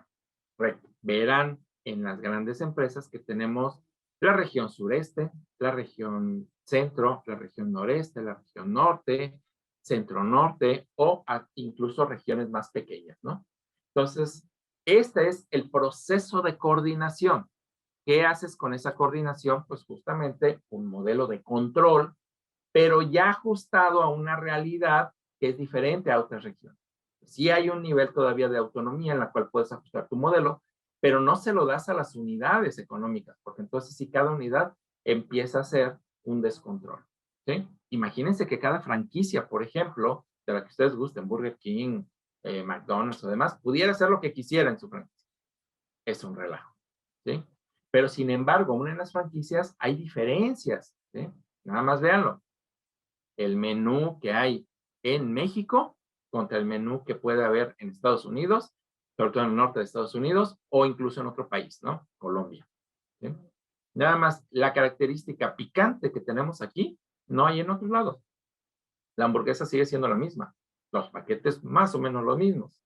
verán en las grandes empresas que tenemos la región sureste, la región centro, la región noreste, la región norte, centro-norte o incluso regiones más pequeñas, ¿no? Entonces, este es el proceso de coordinación. ¿Qué haces con esa coordinación? Pues justamente un modelo de control, pero ya ajustado a una realidad que es diferente a otras regiones. Sí hay un nivel todavía de autonomía en la cual puedes ajustar tu modelo, pero no se lo das a las unidades económicas, porque entonces sí cada unidad empieza a ser un descontrol. ¿Sí? Imagínense que cada franquicia, por ejemplo, de la que ustedes gusten, Burger King, McDonald's o demás, pudiera hacer lo que quisiera en su franquicia. Es un relajo. ¿Sí? Pero sin embargo, aún en las franquicias hay diferencias. ¿Sí? Nada más véanlo. El menú que hay en México contra el menú que puede haber en Estados Unidos, sobre todo en el norte de Estados Unidos, o incluso en otro país, ¿no? Colombia. ¿Sí? Nada más, la característica picante que tenemos aquí, no hay en otros lados. La hamburguesa sigue siendo la misma. Los paquetes más o menos los mismos.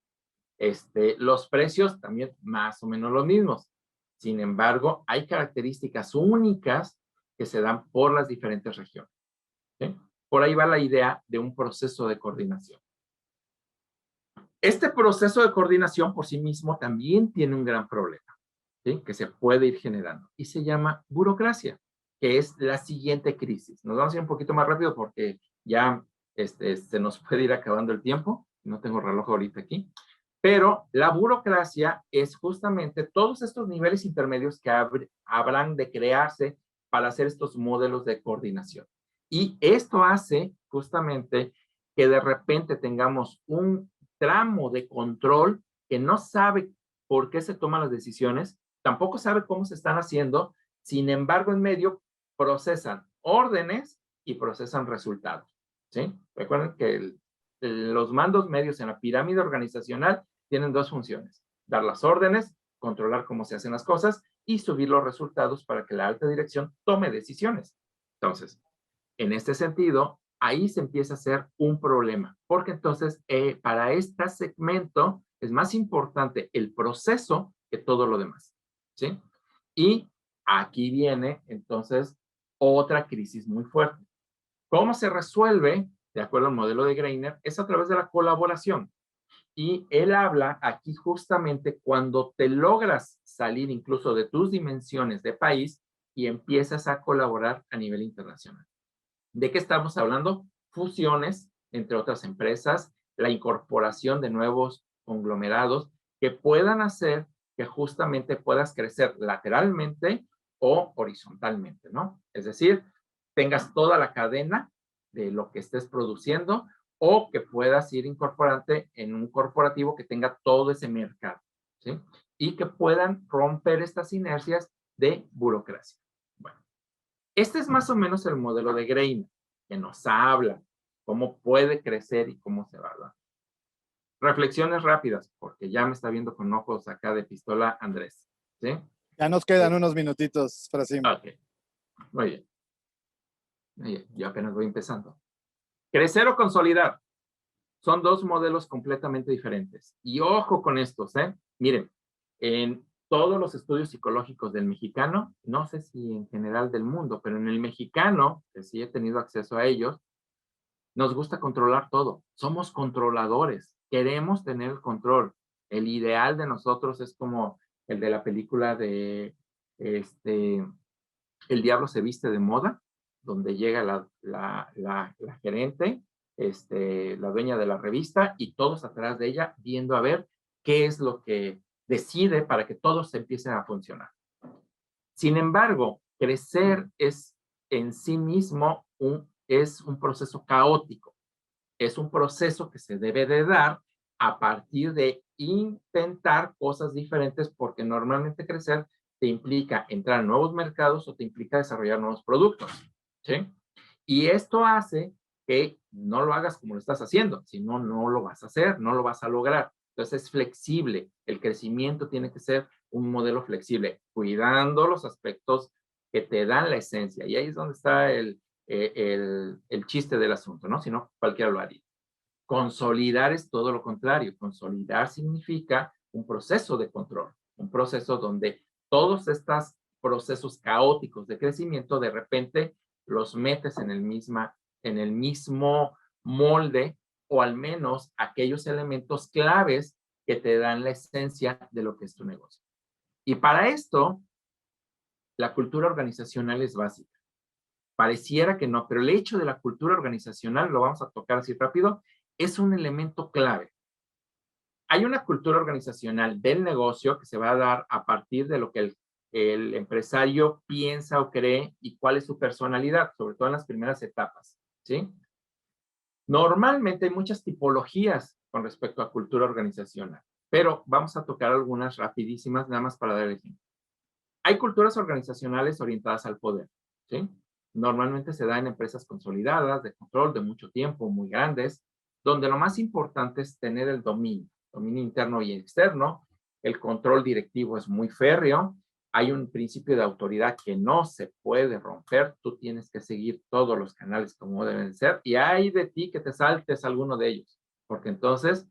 Los precios también más o menos los mismos. Sin embargo, hay características únicas que se dan por las diferentes regiones. ¿Sí? Por ahí va la idea de un proceso de coordinación. Este proceso de coordinación por sí mismo también tiene un gran problema, ¿sí? Que se puede ir generando y se llama burocracia, que es la siguiente crisis. Nos vamos a ir un poquito más rápido porque ya se nos puede ir acabando el tiempo. No tengo reloj ahorita aquí. Pero la burocracia es justamente todos estos niveles intermedios que habrán de crearse para hacer estos modelos de coordinación. Y esto hace justamente que de repente tengamos un tramo de control que no sabe por qué se toman las decisiones, tampoco sabe cómo se están haciendo, sin embargo en medio procesan órdenes y procesan resultados. ¿Sí? Recuerden que los mandos medios en la pirámide organizacional tienen dos funciones: dar las órdenes, controlar cómo se hacen las cosas y subir los resultados para que la alta dirección tome decisiones. Entonces, en este sentido, ahí se empieza a hacer un problema, porque entonces para este segmento es más importante el proceso que todo lo demás. ¿Sí? Y aquí viene entonces otra crisis muy fuerte. ¿Cómo se resuelve? De acuerdo al modelo de Greiner, es a través de la colaboración. Y él habla aquí justamente cuando te logras salir incluso de tus dimensiones de país y empiezas a colaborar a nivel internacional. ¿De qué estamos hablando? Fusiones entre otras empresas, la incorporación de nuevos conglomerados que puedan hacer que justamente puedas crecer lateralmente o horizontalmente, ¿no? Es decir, tengas toda la cadena de lo que estés produciendo o que puedas ir incorporante en un corporativo que tenga todo ese mercado, ¿sí? Y que puedan romper estas inercias de burocracia. Bueno, este es más o menos el modelo de Greiner, que nos habla cómo puede crecer y cómo se va a dar. Reflexiones rápidas, porque ya me está viendo con ojos acá de pistola Andrés, ¿sí? Ya nos quedan unos minutitos, Frasim. Ok, muy bien. Yo apenas voy empezando. Crecer o consolidar son dos modelos completamente diferentes. Y ojo con estos, ¿eh? Miren, en todos los estudios psicológicos del mexicano, no sé si en general del mundo, pero en el mexicano, que sí he tenido acceso a ellos, nos gusta controlar todo. Somos controladores. Queremos tener el control. El ideal de nosotros es como el de la película de El diablo se viste de moda, donde llega la gerente, la dueña de la revista, y todos atrás de ella viendo a ver qué es lo que decide para que todos empiecen a funcionar. Sin embargo, crecer es en sí mismo es un proceso caótico. Es un proceso que se debe de dar a partir de intentar cosas diferentes, porque normalmente crecer te implica entrar en nuevos mercados o te implica desarrollar nuevos productos, ¿sí? Y esto hace que no lo hagas como lo estás haciendo, si no, no lo vas a hacer, no lo vas a lograr. Entonces es flexible, el crecimiento tiene que ser un modelo flexible, cuidando los aspectos que te dan la esencia, y ahí es donde está el chiste del asunto, ¿no? Si no, cualquiera lo haría. Consolidar es todo lo contrario. Consolidar significa un proceso de control, un proceso donde todos estos procesos caóticos de crecimiento, de repente los metes en el mismo molde, o al menos aquellos elementos claves que te dan la esencia de lo que es tu negocio. Y para esto, la cultura organizacional es básica. Pareciera que no, pero el hecho de la cultura organizacional, lo vamos a tocar así rápido, es un elemento clave. Hay una cultura organizacional del negocio que se va a dar a partir de lo que el empresario piensa o cree y cuál es su personalidad, sobre todo en las primeras etapas, ¿sí? Normalmente hay muchas tipologías con respecto a cultura organizacional, pero vamos a tocar algunas rapidísimas nada más para dar el ejemplo. Hay culturas organizacionales orientadas al poder, ¿sí? Normalmente se da en empresas consolidadas, de control, de mucho tiempo, muy grandes, donde lo más importante es tener el dominio interno y externo. El control directivo es muy férreo. Hay un principio de autoridad que no se puede romper. Tú tienes que seguir todos los canales como deben ser, y hay de ti que te saltes alguno de ellos, porque entonces,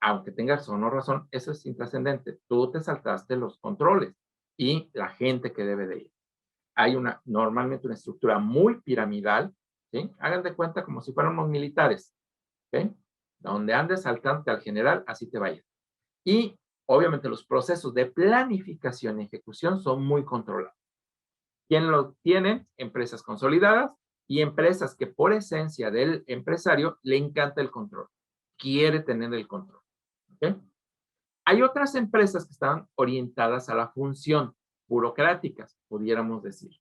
aunque tengas o no razón, eso es intrascendente. Tú te saltaste los controles y la gente que debe de ir. Hay normalmente una estructura muy piramidal, ¿sí? Hagan de cuenta como si fuéramos militares, ¿ok? Donde andes saltante al general, así te vaya. Y obviamente los procesos de planificación y ejecución son muy controlados. ¿Quién lo tiene? Empresas consolidadas y empresas que por esencia del empresario le encanta el control. Quiere tener el control, ¿ok? Hay otras empresas que están orientadas a la función, burocráticas, pudiéramos decir.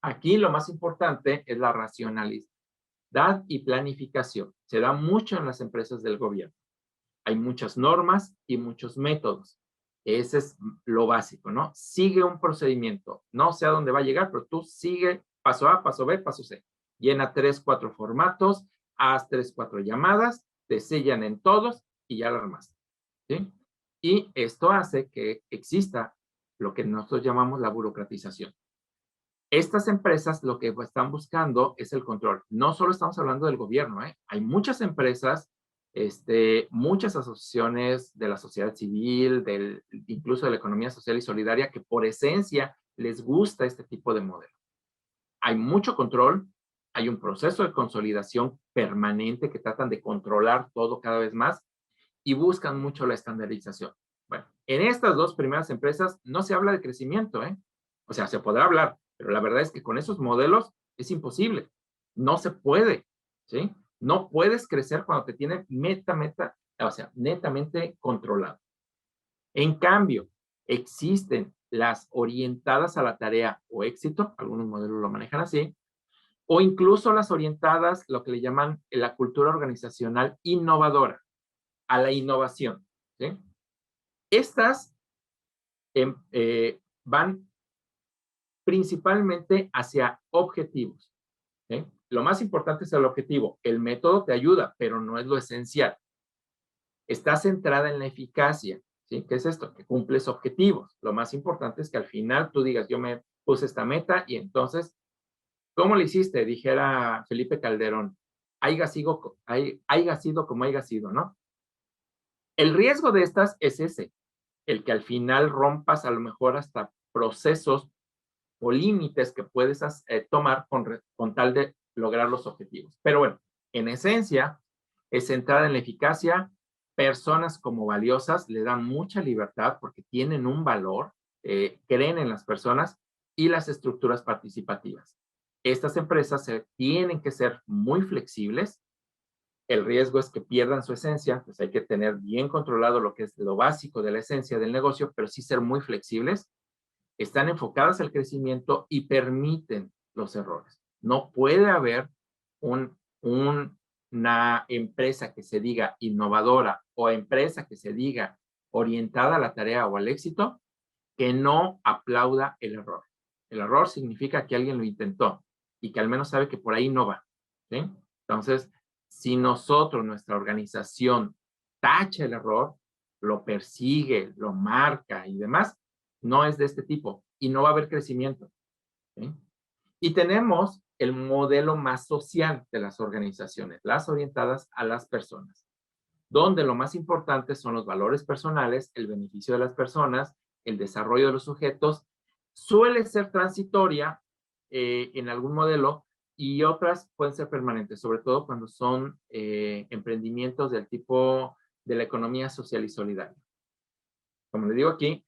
Aquí lo más importante es la racionalidad y planificación. Se da mucho en las empresas del gobierno. Hay muchas normas y muchos métodos. Ese es lo básico, ¿no? Sigue un procedimiento. No sé a dónde va a llegar, pero tú sigue paso A, paso B, paso C. Llena 3, 4 formatos, haz 3, 4 llamadas, te sellan en todos y ya lo armaste, ¿sí? Y esto hace que exista lo que nosotros llamamos la burocratización. Estas empresas lo que están buscando es el control. No solo estamos hablando del gobierno, ¿eh? Hay muchas empresas, muchas asociaciones de la sociedad civil, incluso de la economía social y solidaria, que por esencia les gusta este tipo de modelo. Hay mucho control, hay un proceso de consolidación permanente que tratan de controlar todo cada vez más y buscan mucho la estandarización. Bueno, en estas dos primeras empresas no se habla de crecimiento, ¿eh? O sea, se podrá hablar, pero la verdad es que con esos modelos es imposible. No se puede, ¿sí? No puedes crecer cuando te tiene netamente controlado. En cambio, existen las orientadas a la tarea o éxito, algunos modelos lo manejan así, o incluso las orientadas, lo que le llaman la cultura organizacional innovadora, a la innovación, ¿sí? Estas van principalmente hacia objetivos, ¿sí? Lo más importante es el objetivo. El método te ayuda, pero no es lo esencial. Está centrada en la eficacia, ¿sí? ¿Qué es esto? Que cumples objetivos. Lo más importante es que al final tú digas, yo me puse esta meta y entonces, ¿cómo lo hiciste? Dijera Felipe Calderón, haiga sido como haiga sido, ¿no? El riesgo de estas es ese, el que al final rompas a lo mejor hasta procesos o límites que puedes tomar con tal de lograr los objetivos. Pero bueno, en esencia, es centrada en la eficacia. Personas como valiosas le dan mucha libertad porque tienen un valor, creen en las personas y las estructuras participativas. Estas empresas tienen que ser muy flexibles. El riesgo es que pierdan su esencia, pues hay que tener bien controlado lo que es lo básico de la esencia del negocio, pero sí ser muy flexibles. Están enfocadas al crecimiento y permiten los errores. No puede haber una empresa que se diga innovadora o empresa que se diga orientada a la tarea o al éxito que no aplauda el error. El error significa que alguien lo intentó y que al menos sabe que por ahí no va, ¿sí? Entonces, si nosotros, nuestra organización, tacha el error, lo persigue, lo marca y demás, no es de este tipo y no va a haber crecimiento, ¿sí? Y tenemos el modelo más social de las organizaciones, las orientadas a las personas, donde lo más importante son los valores personales, el beneficio de las personas, el desarrollo de los sujetos, suele ser transitoria en algún modelo y otras pueden ser permanentes, sobre todo cuando son emprendimientos del tipo de la economía social y solidaria. Como le digo aquí,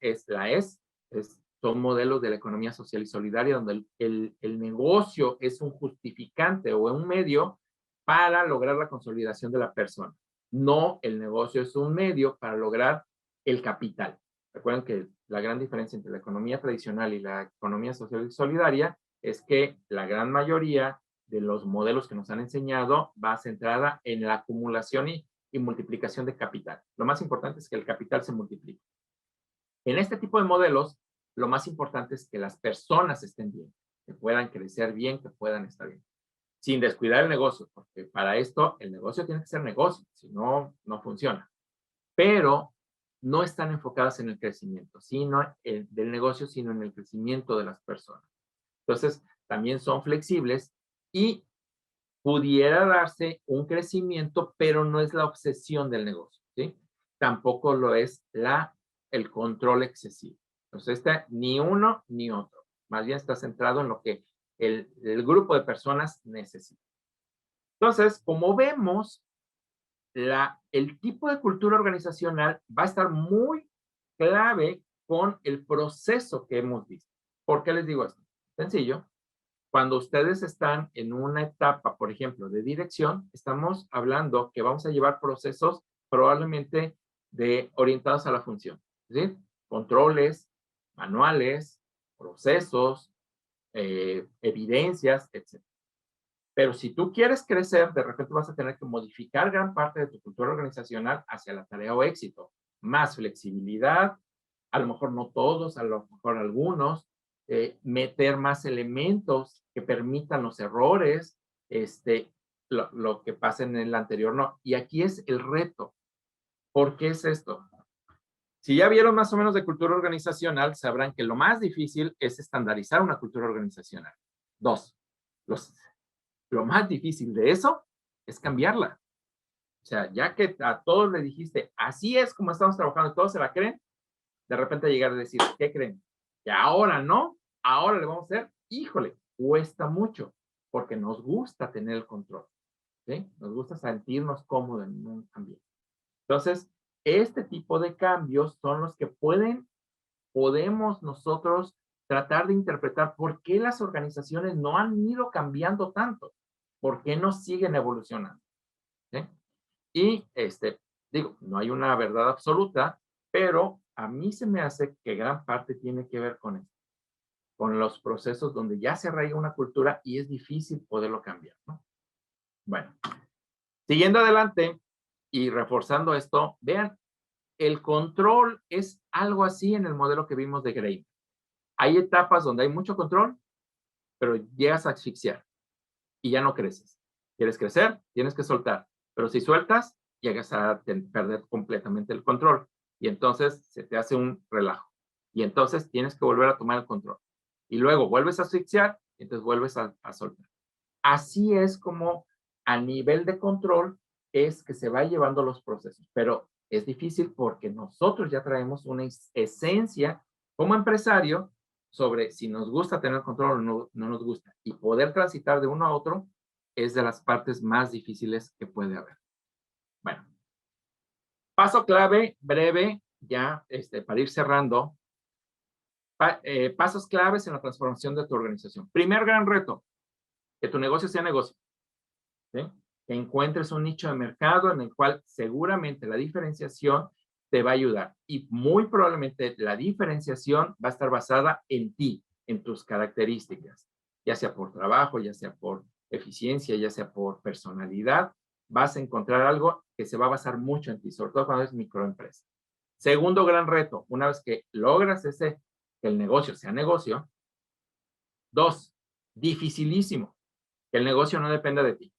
son modelos de la economía social y solidaria donde el negocio es un justificante o un medio para lograr la consolidación de la persona. No, el negocio es un medio para lograr el capital. Recuerden que la gran diferencia entre la economía tradicional y la economía social y solidaria es que la gran mayoría de los modelos que nos han enseñado va centrada en la acumulación y multiplicación de capital. Lo más importante es que el capital se multiplique. En este tipo de modelos, lo más importante es que las personas estén bien, que puedan crecer bien, que puedan estar bien, sin descuidar el negocio, porque para esto el negocio tiene que ser negocio, si no, no funciona. Pero no están enfocadas en el crecimiento del negocio, sino en el crecimiento de las personas. Entonces, también son flexibles y pudiera darse un crecimiento, pero no es la obsesión del negocio, ¿sí? Tampoco lo es el control excesivo. Entonces, ni uno ni otro. Más bien está centrado en lo que el grupo de personas necesita. Entonces, como vemos, el tipo de cultura organizacional va a estar muy clave con el proceso que hemos visto. ¿Por qué les digo esto? Sencillo. Cuando ustedes están en una etapa, por ejemplo, de dirección, estamos hablando que vamos a llevar procesos probablemente orientados a la función. Es decir, controles, manuales, procesos, evidencias, etc. Pero si tú quieres crecer, de repente vas a tener que modificar gran parte de tu cultura organizacional hacia la tarea o éxito. Más flexibilidad, a lo mejor no todos, a lo mejor algunos, meter más elementos que permitan los errores, lo que pasa en el anterior no. Y aquí es el reto. ¿Por qué es esto? Si ya vieron más o menos de cultura organizacional, sabrán que lo más difícil es estandarizar una cultura organizacional. 2, lo más difícil de eso es cambiarla. O sea, ya que a todos le dijiste, así es como estamos trabajando, todos se la creen, de repente llegar a decir, ¿qué creen? Que ahora no, ahora le vamos a hacer, híjole, cuesta mucho, porque nos gusta tener el control, ¿sí? Nos gusta sentirnos cómodos en un ambiente. Entonces, este tipo de cambios son los que podemos nosotros tratar de interpretar por qué las organizaciones no han ido cambiando tanto, por qué no siguen evolucionando, ¿sí? Y digo, no hay una verdad absoluta, pero a mí se me hace que gran parte tiene que ver con esto, con los procesos donde ya se arraiga una cultura y es difícil poderlo cambiar, ¿no? Bueno, siguiendo adelante y reforzando esto, vean, el control es algo así en el modelo que vimos de Gray. Hay etapas donde hay mucho control, pero llegas a asfixiar y ya no creces. ¿Quieres crecer? Tienes que soltar. Pero si sueltas, llegas a perder completamente el control. Y entonces se te hace un relajo. Y entonces tienes que volver a tomar el control. Y luego vuelves a asfixiar, y entonces vuelves a soltar. Así es como a nivel de control es que se va llevando los procesos. Pero es difícil porque nosotros ya traemos una esencia como empresario sobre si nos gusta tener control o no nos gusta. Y poder transitar de uno a otro es de las partes más difíciles que puede haber. Bueno, paso clave, breve, ya para ir cerrando. Pasos claves en la transformación de tu organización. Primer gran reto, que tu negocio sea negocio. ¿Sí? Que encuentres un nicho de mercado en el cual seguramente la diferenciación te va a ayudar. Y muy probablemente la diferenciación va a estar basada en ti, en tus características, ya sea por trabajo, ya sea por eficiencia, ya sea por personalidad, vas a encontrar algo que se va a basar mucho en ti, sobre todo cuando es microempresa. Segundo gran reto, una vez que logras que el negocio sea negocio. 2, dificilísimo, que el negocio no dependa de ti.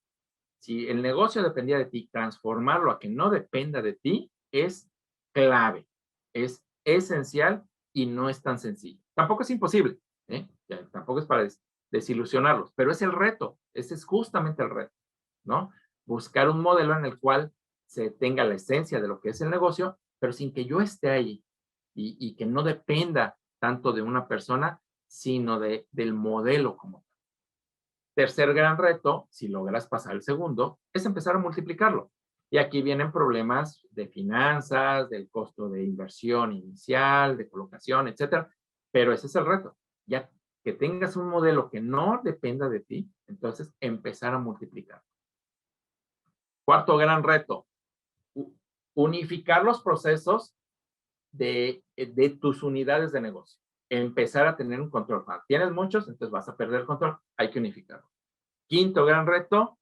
Si el negocio dependía de ti, transformarlo a que no dependa de ti es clave, es esencial y no es tan sencillo. Tampoco es imposible, ¿eh? Tampoco es para desilusionarlos, pero es el reto, ese es justamente el reto, ¿no? Buscar un modelo en el cual se tenga la esencia de lo que es el negocio, pero sin que yo esté ahí y que no dependa tanto de una persona, sino del modelo como tal. Tercer gran reto, si logras pasar el segundo, es empezar a multiplicarlo. Y aquí vienen problemas de finanzas, del costo de inversión inicial, de colocación, etcétera. Pero ese es el reto. Ya que tengas un modelo que no dependa de ti, entonces empezar a multiplicar. Cuarto gran reto, unificar los procesos de tus unidades de negocio. Empezar a tener un control. Tienes muchos, entonces vas a perder el control. Hay que unificarlo. Quinto gran reto,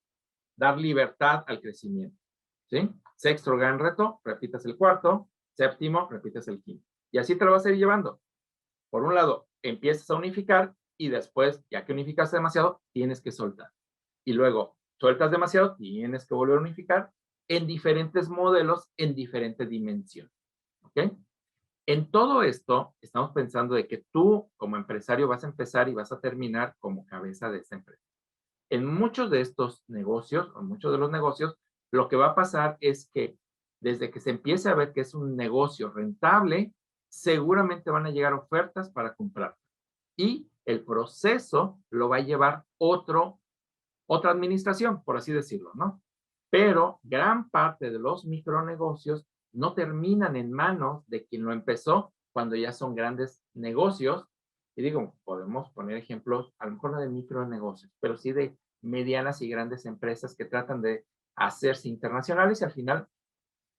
dar libertad al crecimiento. ¿Sí? Sexto gran reto, repitas el cuarto. Séptimo, repitas el quinto. Y así te lo vas a ir llevando. Por un lado, empiezas a unificar y después, ya que unificaste demasiado, tienes que soltar. Y luego, sueltas demasiado, tienes que volver a unificar en diferentes modelos, en diferentes dimensiones. ¿Ok? En todo esto, estamos pensando de que tú, como empresario, vas a empezar y vas a terminar como cabeza de esta empresa. En muchos de estos negocios, o muchos de los negocios, lo que va a pasar es que desde que se empiece a ver que es un negocio rentable, seguramente van a llegar ofertas para comprar. Y el proceso lo va a llevar otra administración, por así decirlo, ¿no? Pero gran parte de los micronegocios no terminan en manos de quien lo empezó cuando ya son grandes negocios. Y digo, podemos poner ejemplos, a lo mejor no de micronegocios, pero sí de medianas y grandes empresas que tratan de hacerse internacionales y al final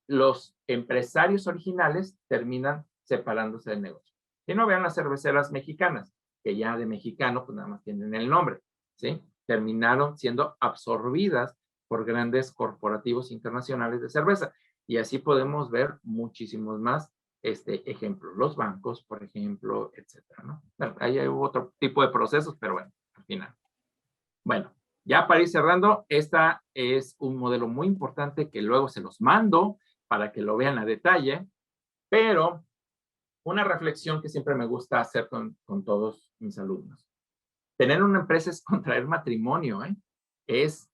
los empresarios originales terminan separándose del negocio. Si no, vean las cerveceras mexicanas, que ya de mexicano pues nada más tienen el nombre, ¿sí? Terminaron siendo absorbidas por grandes corporativos internacionales de cerveza. Y así podemos ver muchísimos más ejemplos. Los bancos, por ejemplo, etcétera, ¿no? Bueno, ahí hay otro tipo de procesos, pero bueno, al final. Bueno, ya para ir cerrando, esta es un modelo muy importante que luego se los mando para que lo vean a detalle, pero una reflexión que siempre me gusta hacer con todos mis alumnos. Tener una empresa es contraer matrimonio, ¿eh? Es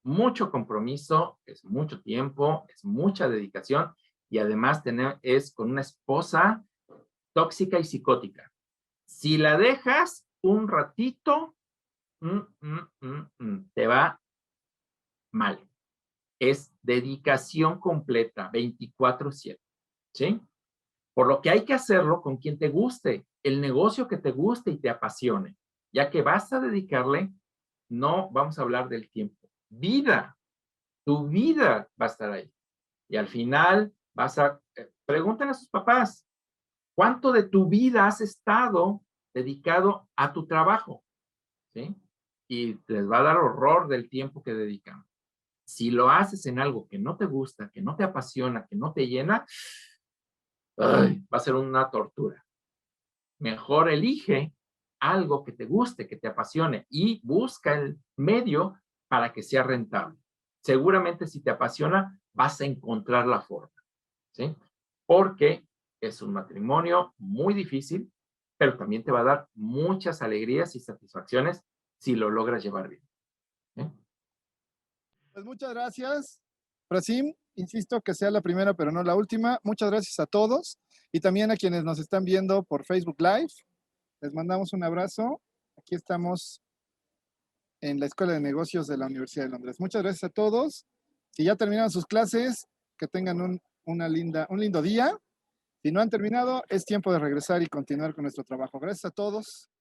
mucho compromiso, es mucho tiempo, es mucha dedicación y además es con una esposa tóxica y psicótica. Si la dejas un ratito, te va mal. Es dedicación completa, 24/7, ¿sí? Por lo que hay que hacerlo con quien te guste, el negocio que te guste y te apasione, ya que vas a dedicarle, no vamos a hablar del tiempo, vida, tu vida va a estar ahí. Y al final pregúntale a sus papás, ¿cuánto de tu vida has estado dedicado a tu trabajo? ¿Sí? Y les va a dar horror del tiempo que dedican. Si lo haces en algo que no te gusta, que no te apasiona, que no te llena, va a ser una tortura. Mejor elige algo que te guste, que te apasione y busca el medio para que sea rentable. Seguramente si te apasiona, vas a encontrar la forma, ¿sí? Porque es un matrimonio muy difícil, pero también te va a dar muchas alegrías y satisfacciones si lo logras llevar bien. ¿Sí? Pues muchas gracias, Prasim. Insisto que sea la primera, pero no la última. Muchas gracias a todos y también a quienes nos están viendo por Facebook Live. Les mandamos un abrazo. Aquí estamos en la Escuela de Negocios de la Universidad de Londres. Muchas gracias a todos. Si ya terminaron sus clases, que tengan un lindo día. Si no han terminado, es tiempo de regresar y continuar con nuestro trabajo. Gracias a todos.